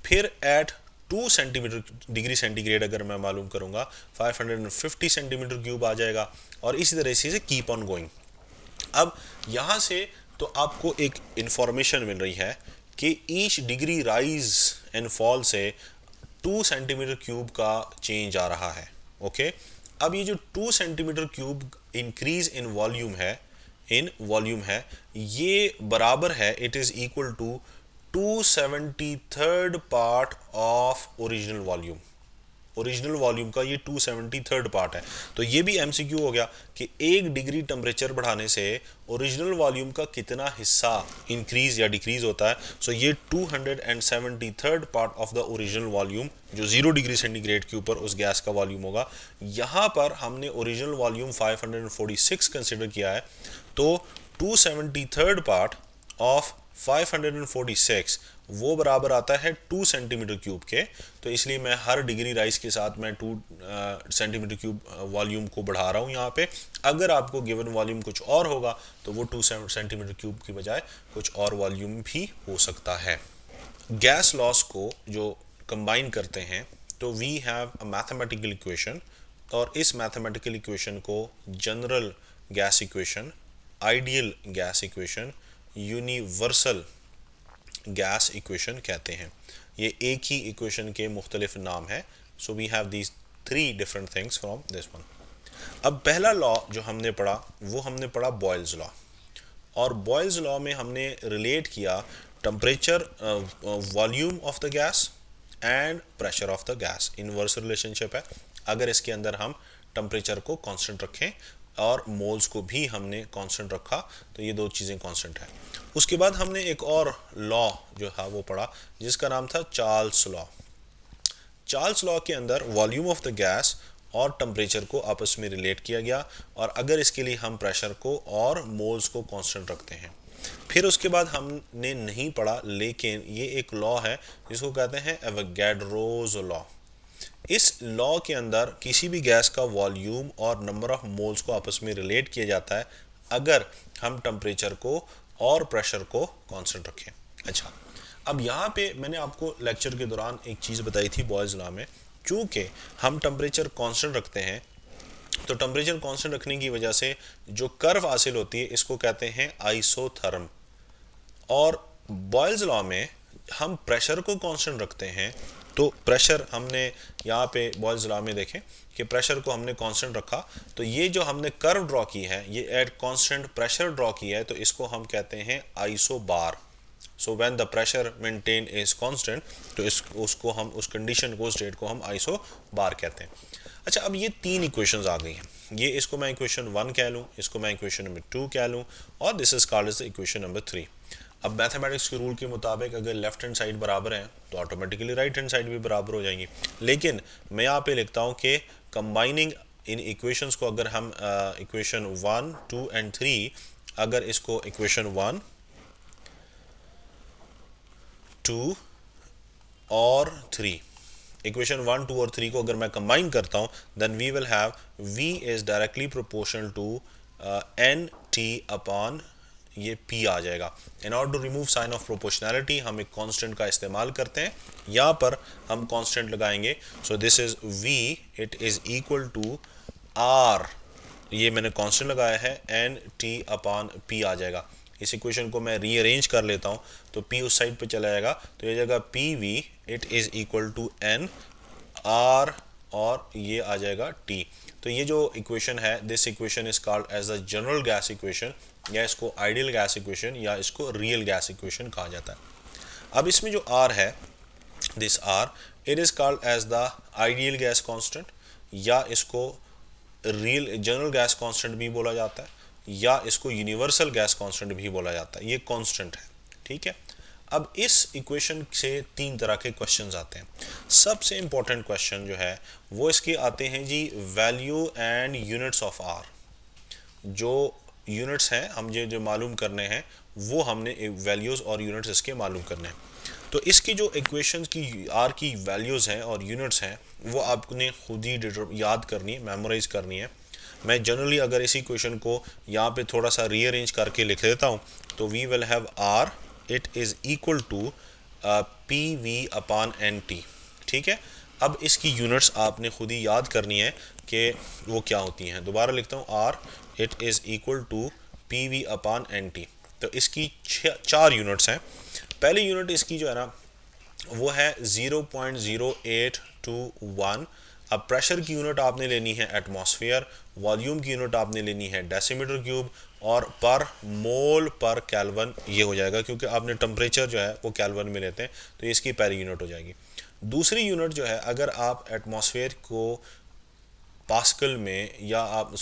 S1: फिर एट 2 सेंटीमीटर डिग्री सेंटीग्रेड अगर मैं मालूम करूँगा 550 सेंटीमीटर क्यूब आ जाएगा, और इसी तरह से कीप ऑन गोइंग। अब यहाँ से तो आपको एक इंफॉर्मेशन मिल रही है कि each degree rise and fall से 2 सेंटीमीटर क्यूब का चेंज आ रहा है, ओके। अब ये जो 2 centimetre cube increase in volume है ये बराबर है, it is equal to 273rd part of original volume का ये 273rd पार्ट है। तो ये भी एमसीक्यू हो गया कि 1 डिग्री टेम्परेचर बढ़ाने से ओरिजिनल वॉल्यूम का कितना हिस्सा इंक्रीज या डिक्रीज होता है। सो ये 273rd part of the original volume जो 0 डिग्री सेंटीग्रेड के ऊपर उस गैस का वॉल्यूम होगा। यहाँ पर हमने ओरिजिनल वॉल्यूम 546 कंसिडर किया है, तो 273rd पार्ट ऑफ 546 वो बराबर आता है 2 सेंटीमीटर क्यूब के। तो इसलिए मैं हर डिग्री राइज के साथ मैं 2 सेंटीमीटर क्यूब वॉल्यूम को बढ़ा रहा हूँ यहाँ पे। अगर आपको गिवन वॉल्यूम कुछ और होगा तो वो 2 सेंटीमीटर क्यूब की बजाय कुछ और वॉल्यूम भी हो सकता है। गैस लॉस को जो कंबाइन करते हैं तो we have a mathematical equation, और इस मैथमेटिकल इक्वेशन को general gas equation, ideal gas equation, universal gas equation कहते हैं। ये एक ही इक्वेशन के मुख्तलिफ नाम है। So we have these 3 different things from this one. अब पहला लॉ जो हमने पढ़ा वो हमने पढ़ा बॉयल्स लॉ, और बॉयल्स लॉ में हमने रिलेट किया temperature, volume of the gas and pressure of the gas. Inverse relationship है। अगर इसके अंदर हम टेम्परेचर को कांस्टेंट रखें और मोल्स को भी हमने कांस्टेंट रखा तो ये दो चीज़ें कांस्टेंट है। उसके बाद हमने एक और लॉ जो है वो पढ़ा जिसका नाम था चार्ल्स लॉ। चार्ल्स लॉ के अंदर वॉल्यूम ऑफ द गैस और टेम्परेचर को आपस में रिलेट किया गया, और अगर इसके लिए हम प्रेशर को और मोल्स को कांस्टेंट रखते हैं। फिर उसके बाद हमने नहीं पढ़ा, लेकिन ये एक लॉ है जिसको कहते हैं एवोगैड्रोस लॉ। इस लॉ के अंदर किसी भी गैस का वॉल्यूम और नंबर ऑफ मोल्स को आपस में रिलेट किया जाता है अगर हम टेम्परेचर को और प्रेशर को कांस्टेंट रखें। अच्छा, अब यहाँ पे मैंने आपको लेक्चर के दौरान एक चीज़ बताई थी बॉयल्स लॉ में, चूँकि हम टेम्परेचर कांस्टेंट रखते हैं तो टेम्परेचर कांस्टेंट रखने की वजह से जो कर्व हासिल होती है इसको कहते हैं आइसोथर्म। और बॉयल्स लॉ में हम प्रेशर को कांस्टेंट रखते हैं, तो प्रेशर हमने यहाँ पे बॉयल्स लॉ में देखें कि प्रेशर को हमने कांस्टेंट रखा, तो ये जो हमने कर्व ड्रॉ की है ये एट कांस्टेंट प्रेशर ड्रॉ की है, तो इसको हम कहते हैं isobar. So when the pressure maintain is constant तो उसको हम उस कंडीशन को, स्टेट को हम आइसोबार कहते हैं। अच्छा, अब ये तीन इक्वेशंस आ गई हैं, ये इसको मैं इक्वेशन 1 कह लूँ, इसको मैं इक्वेशन नंबर 2 कह लूँ, और this is called as equation number 3। अब मैथमेटिक्स के रूल के मुताबिक अगर लेफ्ट हैंड साइड बराबर है तो ऑटोमेटिकली राइट हैंड साइड भी बराबर हो जाएंगी, लेकिन मैं यहाँ पे लिखता हूँ कि कंबाइनिंग इन इक्वेशंस को अगर हम इक्वेशन 1, 2 एंड 3, अगर इसको इक्वेशन 1, 2 और 3, इक्वेशन 1, 2 और 3 को अगर मैं कंबाइन करता हूँ, then we will have v is directly proportional to N T upon ये p आ जाएगा। In order to remove sign of proportionality हम एक कांस्टेंट का इस्तेमाल करते हैं, यहाँ पर हम कांस्टेंट लगाएंगे, so this is v, it is equal to r, ये मैंने कांस्टेंट लगाया है, एन टी अपॉन p आ जाएगा। इस इक्वेशन को मैं रीअरेंज कर लेता हूँ तो p उस साइड पे चला जाएगा, तो ये जगह P V it is equal to N R, और ये आ जाएगा t। तो ये जो इक्वेशन है, this equation is called as the general gas equation, या इसको आइडियल गैस इक्वेशन, या इसको रियल गैस इक्वेशन कहा जाता है। अब इसमें जो r है, this r, it is called as the ideal gas constant, या इसको रियल जनरल गैस कांस्टेंट भी बोला जाता है, या इसको यूनिवर्सल गैस कांस्टेंट भी बोला जाता है। ये कांस्टेंट है, ठीक है। अब इस इक्वेशन से तीन तरह के क्वेश्चंस आते हैं। सबसे इंपॉर्टेंट क्वेश्चन जो है वो इसके आते हैं जी, value and units of R. जो यूनिट्स हैं हम जो मालूम करने हैं, वो हमने वैल्यूज़ और यूनिट्स इसके मालूम करने हैं। तो इसकी जो इक्वेशंस की आर की वैल्यूज़ हैं और यूनिट्स हैं, वो आपने खुद ही याद करनी है, मेमोराइज करनी है। मैं जनरली अगर इसी क्वेश्चन को यहाँ पे थोड़ा सा रीअरेंज करके लिख देता हूँ, तो we will have R, it is equal to P V upon N T, ठीक है। अब इसकी यूनिट्स आपने खुद ही याद करनी है कि वो क्या होती हैं। दोबारा लिखता हूँ, R it is equal to P V upon N T. तो इसकी चार यूनिट्स हैं। पहली यूनिट इसकी जो है ना, वो है 0.0821। अब प्रेशर की यूनिट आपने लेनी है एटमॉस्फेयर, वॉल्यूम की यूनिट आपने लेनी है डेसीमीटर क्यूब, और पर मोल पर केल्विन ये हो जाएगा, क्योंकि आपने टेम्परेचर जो है वो केल्विन में लेते हैं, तो इसकी पहली यूनिट हो जाएगी। दूसरी यूनिट जो है, अगर आप एटमॉस्फेयर को पास्कल में, या आप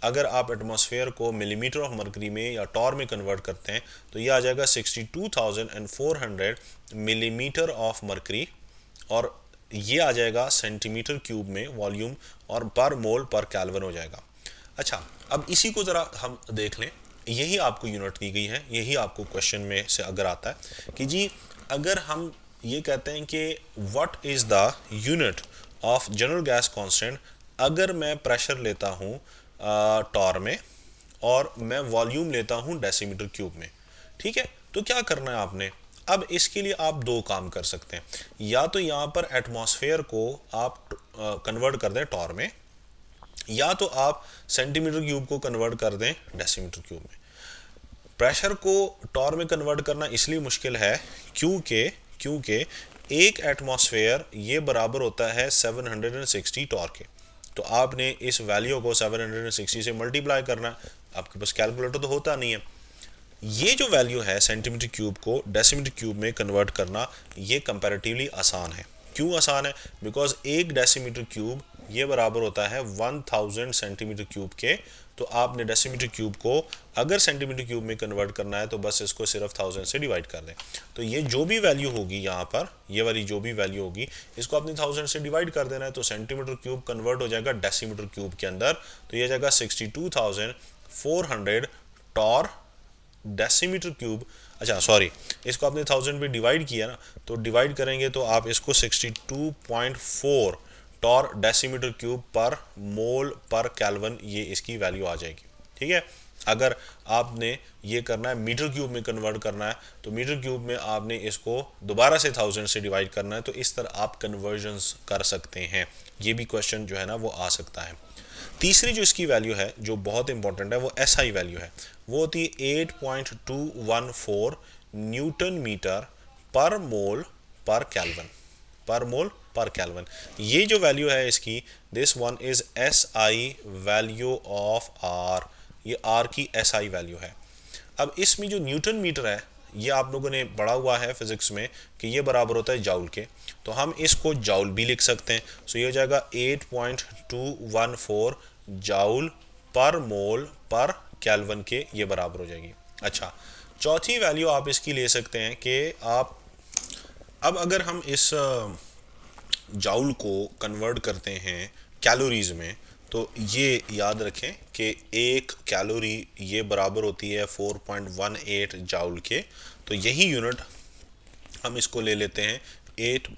S1: अगर आप एटमॉस्फेयर को मिलीमीटर ऑफ मरकरी में या टॉर में कन्वर्ट करते हैं, तो ये आ जाएगा 62,400 मिलीमीटर ऑफ मरकरी, और ये आ जाएगा सेंटीमीटर क्यूब में वॉल्यूम, और पर मोल पर केल्विन हो जाएगा। अच्छा, अब इसी को ज़रा हम देख लें, यही आपको यूनिट दी गई है, यही आपको क्वेश्चन में से अगर आता है कि जी अगर हम ये कहते हैं कि what is the unit of general gas constant, अगर मैं प्रेशर लेता हूँ टॉर में और मैं वॉल्यूम लेता हूँ डेसीमीटर क्यूब में, ठीक है, तो क्या करना है आपने। अब इसके लिए आप दो काम कर सकते हैं, या तो यहाँ पर एटमॉस्फेयर को आप कन्वर्ट कर दें टॉर में, या तो आप सेंटीमीटर क्यूब को कन्वर्ट कर दें डेसीमीटर क्यूब में। प्रेशर को टॉर में कन्वर्ट करना इसलिए मुश्किल है क्योंकि एक एटमॉस्फेयर ये बराबर होता है 760 टॉर के। तो आपने इस वैल्यू को 760 से मल्टीप्लाई करना, आपके पास कैलकुलेटर तो होता नहीं है। ये जो वैल्यू है सेंटीमीटर क्यूब को डेसीमीटर क्यूब में कन्वर्ट करना, ये कंपैरेटिवली आसान है। क्यों आसान है? बिकॉज एक डेसीमीटर क्यूब ये बराबर होता है 1000 सेंटीमीटर क्यूब के। तो आपने डेसीमीटर क्यूब को अगर सेंटीमीटर क्यूब में कन्वर्ट करना है तो बस इसको सिर्फ 1000 से डिवाइड कर दें। तो ये जो भी वैल्यू होगी यहाँ पर, ये वाली जो भी वैल्यू होगी, इसको आपने 1000 से डिवाइड कर देना है, तो सेंटीमीटर क्यूब कन्वर्ट हो जाएगा डेसीमीटर क्यूब के अंदर। तो ये जाएगा 62,400 टॉर डेसीमीटर क्यूब। अच्छा सॉरी, इसको आपने 1000 पे डिवाइड किया ना, तो डिवाइड करेंगे तो आप इसको 62.4 टॉर डेसीमीटर क्यूब पर मोल पर केल्विन, ये इसकी वैल्यू आ जाएगी। ठीक है, अगर आपने ये करना है मीटर क्यूब में कन्वर्ट करना है, तो मीटर क्यूब में आपने इसको दोबारा से 1000 से डिवाइड करना है। तो इस तरह आप कन्वर्जन्स कर सकते हैं। ये भी क्वेश्चन जो है ना वो आ सकता है। तीसरी जो इसकी वैल्यू है जो बहुत इंपॉर्टेंट है, वो एसआई वैल्यू है। वो होती है 8.214 न्यूटन मीटर पर मोल पर केल्विन, पर मोल पर केल्विन। ये जो वैल्यू है इसकी, this one is SI value of R. ये आर की एसआई वैल्यू है। अब इसमें जो न्यूटन मीटर है, ये आप लोगों ने पढ़ा हुआ है फिजिक्स में कि ये बराबर होता है जाउल के, तो हम इसको जाउल भी लिख सकते हैं। सो ये हो जाएगा 8.214 जाउल पर मोल पर केल्विन के, ये बराबर हो जाएगी। अच्छा, चौथी वैल्यू आप इसकी ले सकते हैं कि आप अब अगर हम इस जाउल को कन्वर्ट करते हैं कैलोरीज में, तो ये याद रखें कि एक कैलोरी ये बराबर होती है 4.18 जाउल के। तो यही यूनिट हम इसको ले लेते हैं 8,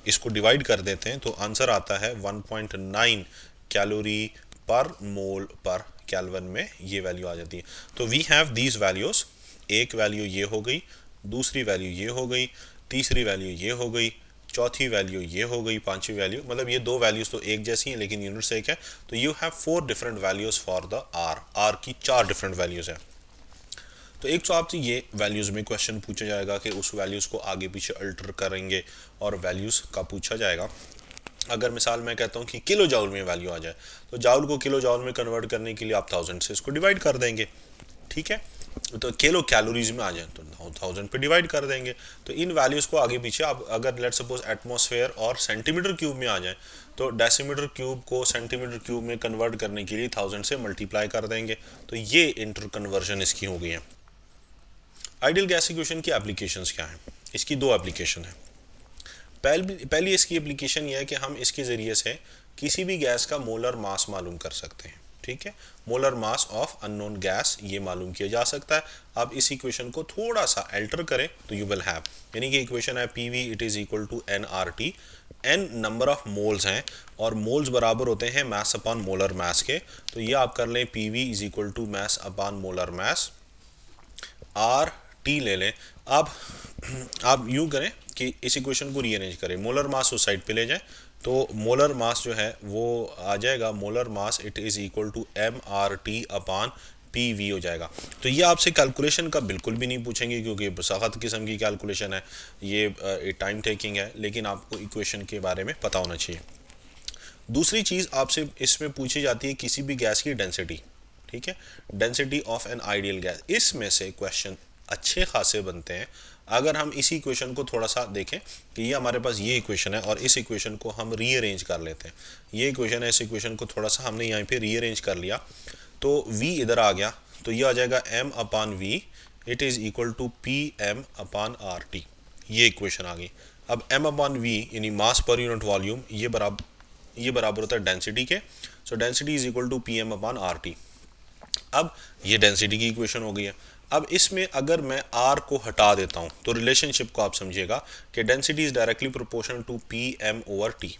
S1: इसको डिवाइड कर देते हैं तो आंसर आता है 1.9 कैलोरी पर मोल पर केल्विन में, ये वैल्यू आ जाती है। तो वी हैव दीज वैल्यूज, एक वैल्यू ये हो गई, दूसरी वैल्यू ये हो गई, तीसरी वैल्यू ये हो गई, चौथी वैल्यू ये हो गई, पांचवी वैल्यू, मतलब ये दो वैल्यूज तो एक जैसी हैं लेकिन यूनिट्स एक है। तो you have 4 different values for the R की 4 डिफरेंट वैल्यूज है। तो एक तो आपसे ये वैल्यूज में क्वेश्चन पूछा जाएगा कि उस वैल्यूज को आगे पीछे अल्टर करेंगे और वैल्यूज का पूछा जाएगा। अगर मिसाल मैं कहता हूँ कि किलो जाउल में वैल्यू आ जाए, तो जाउल को किलो जाउल में कन्वर्ट करने के लिए आप 1000 से इसको डिवाइड कर देंगे, ठीक है। तो किलो कैलोरीज में आ जाए तो 1000 पे डिवाइड कर देंगे। तो इन वैल्यूज को आगे पीछे आप अगर लेट्स सपोज एटमॉस्फेयर और सेंटीमीटर क्यूब में आ जाए, तो डेसीमीटर क्यूब को सेंटीमीटर क्यूब में कन्वर्ट करने के लिए 1000 से मल्टीप्लाई कर देंगे। तो ये इंटर कन्वर्जन इसकी हो गई है। आइडियल गैस इक्वेशन की एप्लीकेशंस क्या हैं? इसकी दो एप्लीकेशन है। पहली इसकी एप्लीकेशन यह है कि हम इसके ज़रिए से किसी भी गैस का मोलर मास मालूम कर सकते हैं, ठीक है। Molar mass of unknown gas ये मालूम किया जा सकता है। आप इस इक्वेशन को थोड़ा सा अल्टर करें तो यू विल हैव, यानी कि इक्वेशन है PV it is equal to NRT, N number of moles हैं और मोल्स बराबर होते हैं मास अपॉन मोलर मास के। तो ये आप कर लें PV is equal to mass upon molar mass, R T ले लें। अब आप यूँ करें कि इस इक्वेशन को रीअरेंज करें, मोलर मास उस साइड पे ले जाएं, तो मोलर मास जो है वो आ जाएगा, molar mass it is equal to M R T upon P V हो जाएगा। तो ये आपसे कैलकुलेशन का बिल्कुल भी नहीं पूछेंगे क्योंकि सख्त किस्म की कैलकुलेशन है, ये टाइम टेकिंग है, लेकिन आपको इक्वेशन के बारे में पता होना चाहिए। दूसरी चीज़ आपसे इसमें पूछी जाती है किसी भी गैस की डेंसिटी, ठीक है, density of an ideal gas. इसमें से क्वेश्चन अच्छे खासे बनते हैं अगर हम इसी इक्वेशन को थोड़ा सा देखें कि ये हमारे पास ये इक्वेशन है और इस इक्वेशन को हम रीअरेंज कर लेते हैं। ये इक्वेशन है, इस इक्वेशन को थोड़ा सा हमने यहाँ पे रीअरेंज कर लिया तो v इधर आ गया, तो ये आ जाएगा m upon V it is equal to P M upon R T, ये इक्वेशन आ गई। अब m अपान वी यानी मास पर यूनिट वॉल्यूम, ये बराबर होता है डेंसिटी के। So density is equal to P M upon R T. अब ये डेंसिटी की इक्वेशन हो गई है। अब इसमें अगर मैं r को हटा देता हूं तो रिलेशनशिप को आप समझिएगा कि density is directly proportional to P M over T.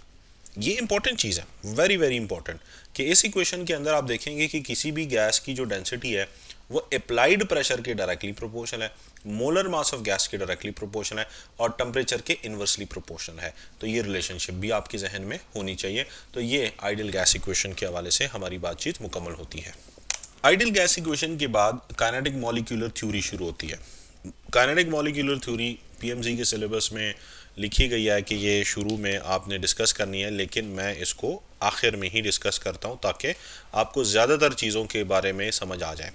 S1: ये इंपॉर्टेंट चीज़ है, वेरी वेरी इंपॉर्टेंट, कि इस इक्वेशन के अंदर आप देखेंगे कि किसी भी गैस की जो डेंसिटी है वो अप्लाइड प्रेशर के डायरेक्टली प्रोपोर्शनल है, मोलर मास ऑफ गैस के डायरेक्टली प्रोपोर्शनल है और टेम्परेचर के इन्वर्सली प्रोपोर्शनल है। तो ये रिलेशनशिप भी आपके जहन में होनी चाहिए। तो ये आइडियल गैस इक्वेशन के हवाले से हमारी बातचीत मुकम्मल होती है। आइडियल गैस इक्वेशन के बाद काइनेटिक मॉलिक्यूलर थ्योरी शुरू होती है। काइनेटिक मॉलिक्यूलर थ्योरी पीएमसी के सिलेबस में लिखी गई है कि ये शुरू में आपने डिस्कस करनी है, लेकिन मैं इसको आखिर में ही डिस्कस करता हूँ ताकि आपको ज़्यादातर चीज़ों के बारे में समझ आ जाए।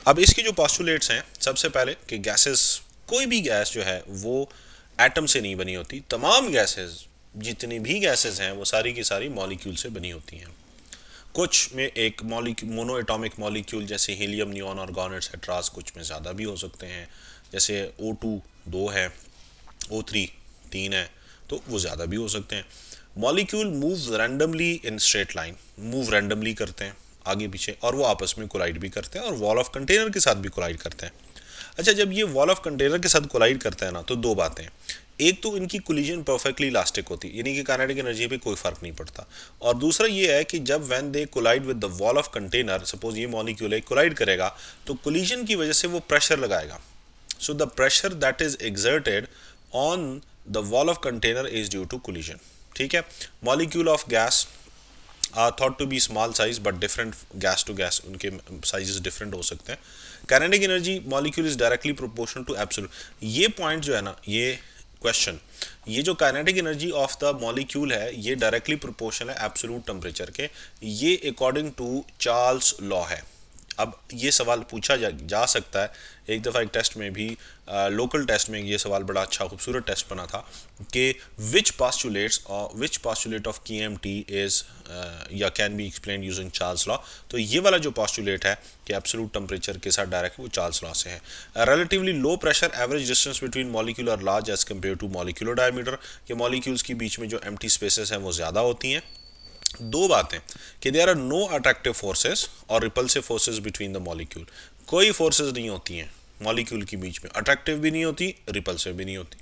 S1: अब इसकी जो पोस्टुलेट्स हैं, सबसे पहले कि गैसेस, कोई भी गैस जो है वो एटम से नहीं बनी होती। तमाम गैसेस, जितनी भी गैसेस हैं वो सारी की सारी मॉलिक्यूल से बनी होती हैं। कुछ में एक मोनो एटॉमिक मॉलिक्यूल जैसे हीलियम, नियॉन, आर्गॉन एटसेट्रास, कुछ में ज़्यादा भी हो सकते हैं, जैसे O2 2 है, O3 3 है, तो वो ज़्यादा भी हो सकते हैं। Molecule move randomly in straight line, move randomly करते हैं आगे पीछे, और वो आपस में कोलाइड भी करते हैं और वॉल ऑफ कंटेनर के साथ भी कोलाइड करते हैं। अच्छा, जब ये वॉल ऑफ कंटेनर के साथ कोलाइड करते हैं ना, तो दो बातें, एक तो इनकी कोलिजन परफेक्टली इलास्टिक होती है, यानी कि काइनेटिक एनर्जी पे कोई फर्क नहीं पड़ता, और दूसरा ये है कि जब when they collide with the wall of container, suppose ये मॉलिक्यूल है कोलाइड करेगा, तो कोलिजन की वजह से वो प्रेशर लगाएगा। So the pressure that is exerted on the wall of container is due to collision, ठीक है। Molecule of gas are thought to be small size but different gas to gas, उनके sizes different हो सकते हैं। Kinetic energy molecule is directly proportional to absolute. ये point जो है ना, ये क्वेश्चन, ये जो kinetic energy of the molecule है ये डायरेक्टली प्रोपोर्शनल है एब्सोल्यूट टेम्परेचर के, ये अकॉर्डिंग टू चार्ल्स लॉ है। अब ये सवाल पूछा जा सकता है, एक दफ़ा एक टेस्ट में भी, लोकल टेस्ट में ये सवाल बड़ा अच्छा खूबसूरत टेस्ट बना था कि विच पास्टुलेट ऑफ KMT इज़ या can be explain using Charles law. तो ये वाला जो पास्टुलेट है कि एब्सोल्यूट टेम्परेचर के साथ डायरेक्ट, वो चार्ल्स लॉ से है। Relatively low pressure average distance between molecule are large as compare to molecular diameter, कि मॉलिक्यूल्स के बीच में जो एम्प्टी स्पेसेस हैं वो ज़्यादा होती हैं। दो बातें कि there are no attractive forces और repulsive forces between the molecule, कोई फोर्सेस नहीं होती हैं मॉलिक्यूल के बीच में, अट्रैक्टिव भी नहीं होती, रिपल्सिव भी नहीं होती।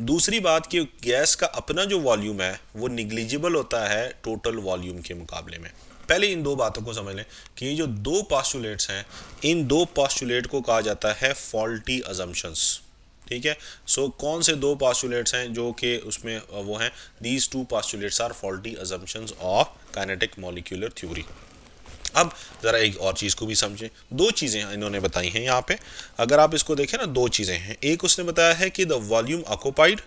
S1: दूसरी बात कि गैस का अपना जो वॉल्यूम है वो निग्लिजिबल होता है टोटल वॉल्यूम के मुकाबले में। पहले इन दो बातों को समझ लें कि ये जो दो पोस्टुलेट्स हैं, इन दो पोस्टुलेट को कहा जाता है फॉल्टी अजम्पशंस। ठीक है, सो कौन से दो पोस्टुलेट्स हैं जो कि उसमें वो हैं, these two postulates are faulty assumptions of kinetic molecular theory. अब ज़रा एक और चीज़ को भी समझें, दो चीज़ें इन्होंने बताई हैं यहाँ पे, अगर आप इसको देखें ना, दो चीज़ें हैं। एक उसने बताया है कि the volume occupied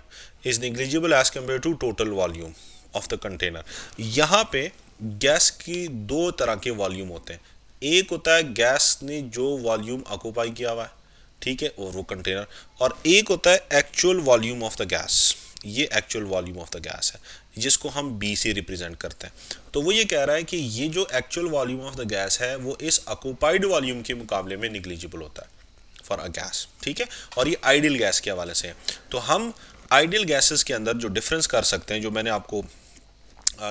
S1: is negligible as compare to total volume of the container. यहाँ पे गैस की दो तरह के वॉल्यूम होते हैं, एक होता है गैस ने जो वॉल्यूम ऑक्युपाई किया हुआ है, ठीक है, और वो कंटेनर, और एक होता है actual volume of the gas. ये actual volume of the gas है जिसको हम बी से रिप्रेजेंट करते हैं। तो वो ये कह रहा है कि ये जो actual volume of the gas है वो इस ऑक्युपाइड वॉल्यूम के मुकाबले में निग्लिजिबल होता है फॉर अ गैस, ठीक है, और ये आइडियल गैस के हवाले से है। तो हम आइडियल गैसेस के अंदर जो डिफरेंस कर सकते हैं, जो मैंने आपको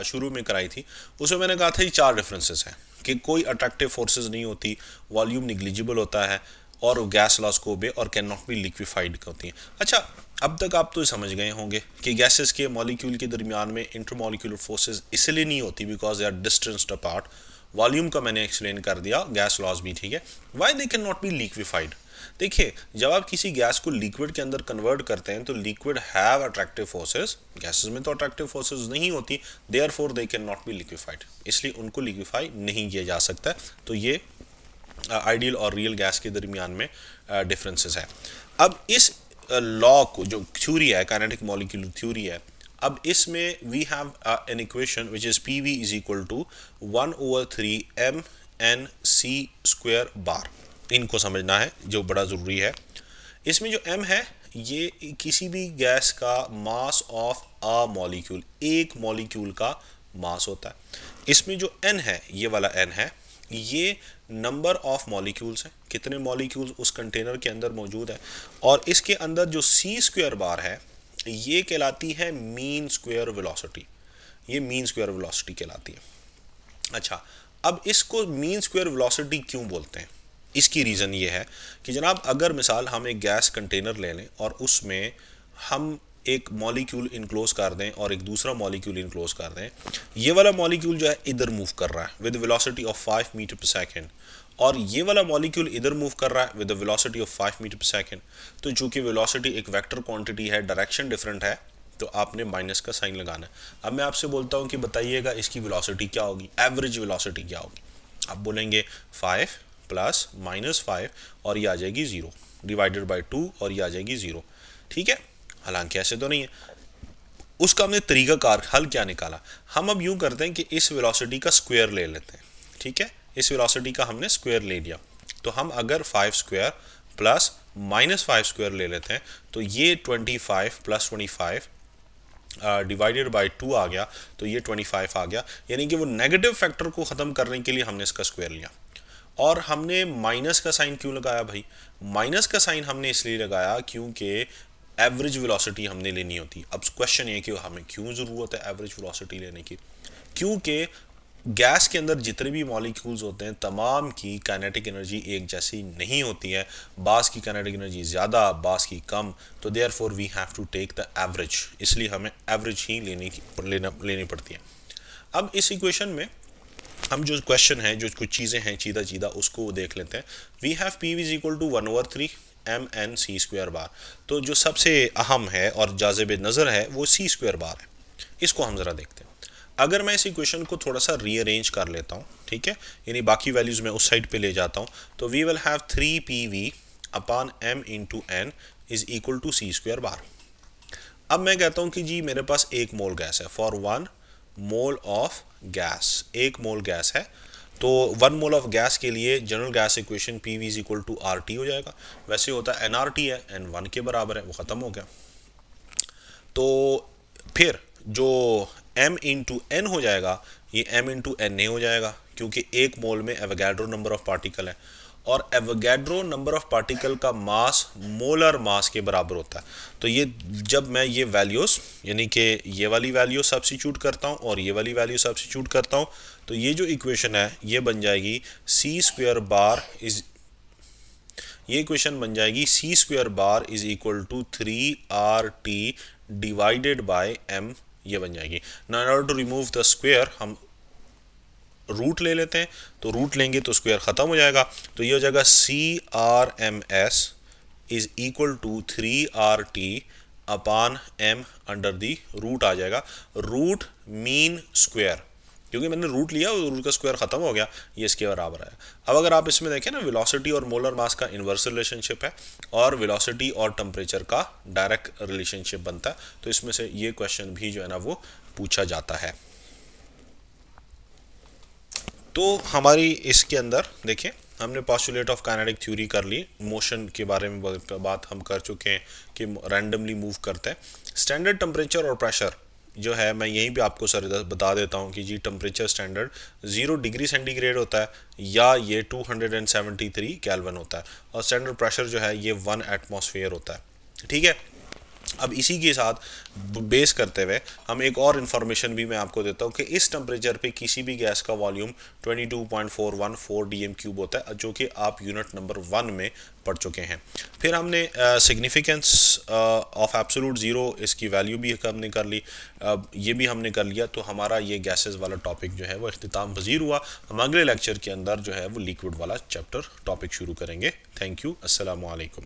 S1: शुरू में कराई थी, उसमें मैंने कहा था ये चार डिफरेंसेस हैं कि कोई अट्रैक्टिव फोर्सेस नहीं होती, वॉल्यूम निग्लिजिबल होता है, और गैस लॉस को भी और कैन नॉट बी लिक्विफाइड होती हैं। अच्छा, अब तक आप तो समझ गए होंगे कि गैसेस के मॉलिक्यूल के दरमियान में इंटरमॉलिक्यूलर फोर्सेस इसलिए नहीं होती because they are distanced apart. Volume का मैंने एक्सप्लेन कर दिया, गैस लॉस भी, ठीक है। Why they can not B liquefied? देखिए, जब आप किसी गैस को लिक्विड के अंदर कन्वर्ट करते हैं तो liquid have attractive forces, gases में तो अट्रैक्टिव फोर्सेस नहीं होती, therefore they can not B liquefied, इसलिए उनको लिक्विफाई नहीं किया जा सकता। तो ये आइडियल और रियल गैस के दरमियान में डिफरेंसेस है। अब इस लॉ को, जो थ्योरी है, काइनेटिक मॉलिक्यूलर थ्योरी है, अब इसमें we have an equation which is PV is equal to 1/3 mNc² bar. इनको समझना है, जो बड़ा ज़रूरी है। इसमें जो m है ये किसी भी गैस का मास ऑफ अ मॉलिक्यूल, एक मॉलिक्यूल का मास होता है। इसमें जो n है, ये वाला n है, ये नंबर ऑफ मॉलिक्यूल्स हैं, कितने मॉलिक्यूल्स उस कंटेनर के अंदर मौजूद है, और इसके अंदर जो c² बार है ये कहलाती है मीन स्क्वायर वेलोसिटी, ये मीन स्क्वायर वेलोसिटी कहलाती है। अच्छा, अब इसको मीन स्क्वायर वेलोसिटी क्यों बोलते हैं? इसकी रीज़न ये है कि जनाब, अगर मिसाल हम एक गैस कंटेनर ले लें और उसमें हम एक मॉलिक्यूल इनक्लोज कर दें और एक दूसरा मॉलिक्यूल इनक्लोज कर दें, ये वाला मॉलिक्यूल जो है इधर मूव कर रहा है with velocity of 5 metre per second, और ये वाला मॉलिक्यूल इधर मूव कर रहा है with the velocity of 5 metre per second. तो चूंकि वेलोसिटी एक वेक्टर क्वांटिटी है, डायरेक्शन डिफरेंट है, तो आपने माइनस का साइन लगाना है। अब मैं आपसे बोलता हूँ कि बताइएगा इसकी वेलोसिटी क्या होगी, एवरेज वेलोसिटी क्या होगी? आप बोलेंगे 5 प्लस -5 और ये आ जाएगी 0 डिवाइडेड बाई 2 और ये आ जाएगी 0, ठीक है। हालांकि ऐसे तो नहीं है। उसका हमने तरीकाकार हल क्या निकाला, हम अब यूं करते हैं कि इस वेलोसिटी का स्क्वायर ले लेते हैं, ठीक है। इस वेलोसिटी का हमने स्क्वायर ले लिया, तो हम अगर 5² प्लस -5² ले लेते हैं तो ये 25 प्लस 25 डिवाइडेड बाई 2 आ गया, तो ये 25 आ गया। यानी कि वो नेगेटिव फैक्टर को ख़त्म करने के लिए हमने इसका स्क्वायर लिया। और हमने माइनस का साइन क्यों लगाया भाई? माइनस का साइन हमने इसलिए लगाया क्योंकि एवरेज वेलोसिटी हमने लेनी होती। अब क्वेश्चन ये कि हमें क्यों ज़रूरत है एवरेज वेलोसिटी लेने की? क्योंकि गैस के अंदर जितने भी मॉलिक्यूल्स होते हैं तमाम की काइनेटिक एनर्जी एक जैसी नहीं होती है, बास की काइनेटिक एनर्जी ज़्यादा, बास की कम, तो therefore we have to take the average, इसलिए हमें एवरेज ही लेनी पड़ती है। अब इस इक्वेशन में हम जो क्वेश्चन है, जो कुछ चीज़ें हैं सीधा सीधा उसको देख लेते हैं। We have PV is equal to 1/3 mNc² bar. तो जो सबसे अहम है और जाज़िब नज़र है वो c² बार है। इसको हम ज़रा देखते हैं। अगर मैं इस इक्वेशन को थोड़ा सा रीअरेंज कर लेता हूँ, ठीक है, यानी बाकी वैल्यूज़ मैं उस साइड पे ले जाता हूँ, तो we will have 3PV upon m into n is equal to c² bar. अब मैं कहता हूँ कि जी मेरे पास 1 मोल गैस है, for 1 mole of gas, 1 mole gas है, तो 1 मोल ऑफ गैस के लिए general gas equation P V is equal to R T हो जाएगा। वैसे होता है एनआरटी है, एन 1 के बराबर है, वो ख़त्म हो गया। तो फिर जो m इंटू एन हो जाएगा, ये m इंटू एन ए हो जाएगा, क्योंकि 1 मोल में एवोगैड्रो नंबर ऑफ पार्टिकल है, और एवोगैड्रो नंबर ऑफ पार्टिकल का मास मोलर मास के बराबर होता है। तो ये जब मैं ये वैल्यूज़ यानी कि ये वाली वैल्यू सब्स्टिट्यूट करता हूँ और ये वाली वैल्यू सब्स्टिट्यूट करता हूँ, तो ये जो इक्वेशन है ये बन जाएगी सी स्क्वायर बार इज, ये इक्वेशन बन जाएगी C square bar is equal to 3RT divided by m, ये बन जाएगी। Now in order to remove the square हम रूट ले लेते हैं, तो रूट लेंगे तो स्क्वायर ख़त्म हो जाएगा, तो ये हो जाएगा CRMS is equal to 3RT upon m under the root आ जाएगा, रूट मीन स्क्वायर, क्योंकि मैंने रूट लिया और रूट का स्क्वायर खत्म हो गया, ये इसके बराबर है। अब अगर आप इसमें देखें ना, वेलोसिटी और मोलर मास का इन्वर्स रिलेशनशिप है और वेलोसिटी और टेम्परेचर का डायरेक्ट रिलेशनशिप बनता है, तो इसमें से ये क्वेश्चन भी जो है ना वो पूछा जाता है। तो हमारी इसके अंदर देखिए हमने पोस्टुलेट ऑफ काइनेटिक थ्योरी कर ली, मोशन के बारे में बात हम कर चुके हैं कि रैंडमली मूव करते हैं। स्टैंडर्ड टेम्परेचर और प्रेशर जो है, मैं यहीं पे आपको सर बता देता हूँ कि जी टेम्परेचर स्टैंडर्ड 0 डिग्री सेंटीग्रेड होता है या ये 273 केल्विन होता है, और स्टैंडर्ड प्रेशर जो है ये 1 एटमॉस्फेयर होता है। ठीक है, अब इसी के साथ बेस करते हुए हम एक और इन्फॉर्मेशन भी मैं आपको देता हूँ कि इस टेम्परेचर पे किसी भी गैस का वॉल्यूम 22.414 dm³ होता है, जो कि आप यूनिट नंबर 1 में पढ़ चुके हैं। फिर हमने सिग्निफिकेंस ऑफ एब्सोल्यूट ज़ीरो, इसकी वैल्यू भी हमने कर ली, ये भी हमने कर लिया। तो हमारा ये गैसेस वाला टॉपिक जो है वो इख्तिताम पज़ीर हुआ। हम अगले लेक्चर के अंदर जो है वो लिक्विड वाला चैप्टर टॉपिक शुरू करेंगे। थैंक यू, अस्सलाम वालेकुम।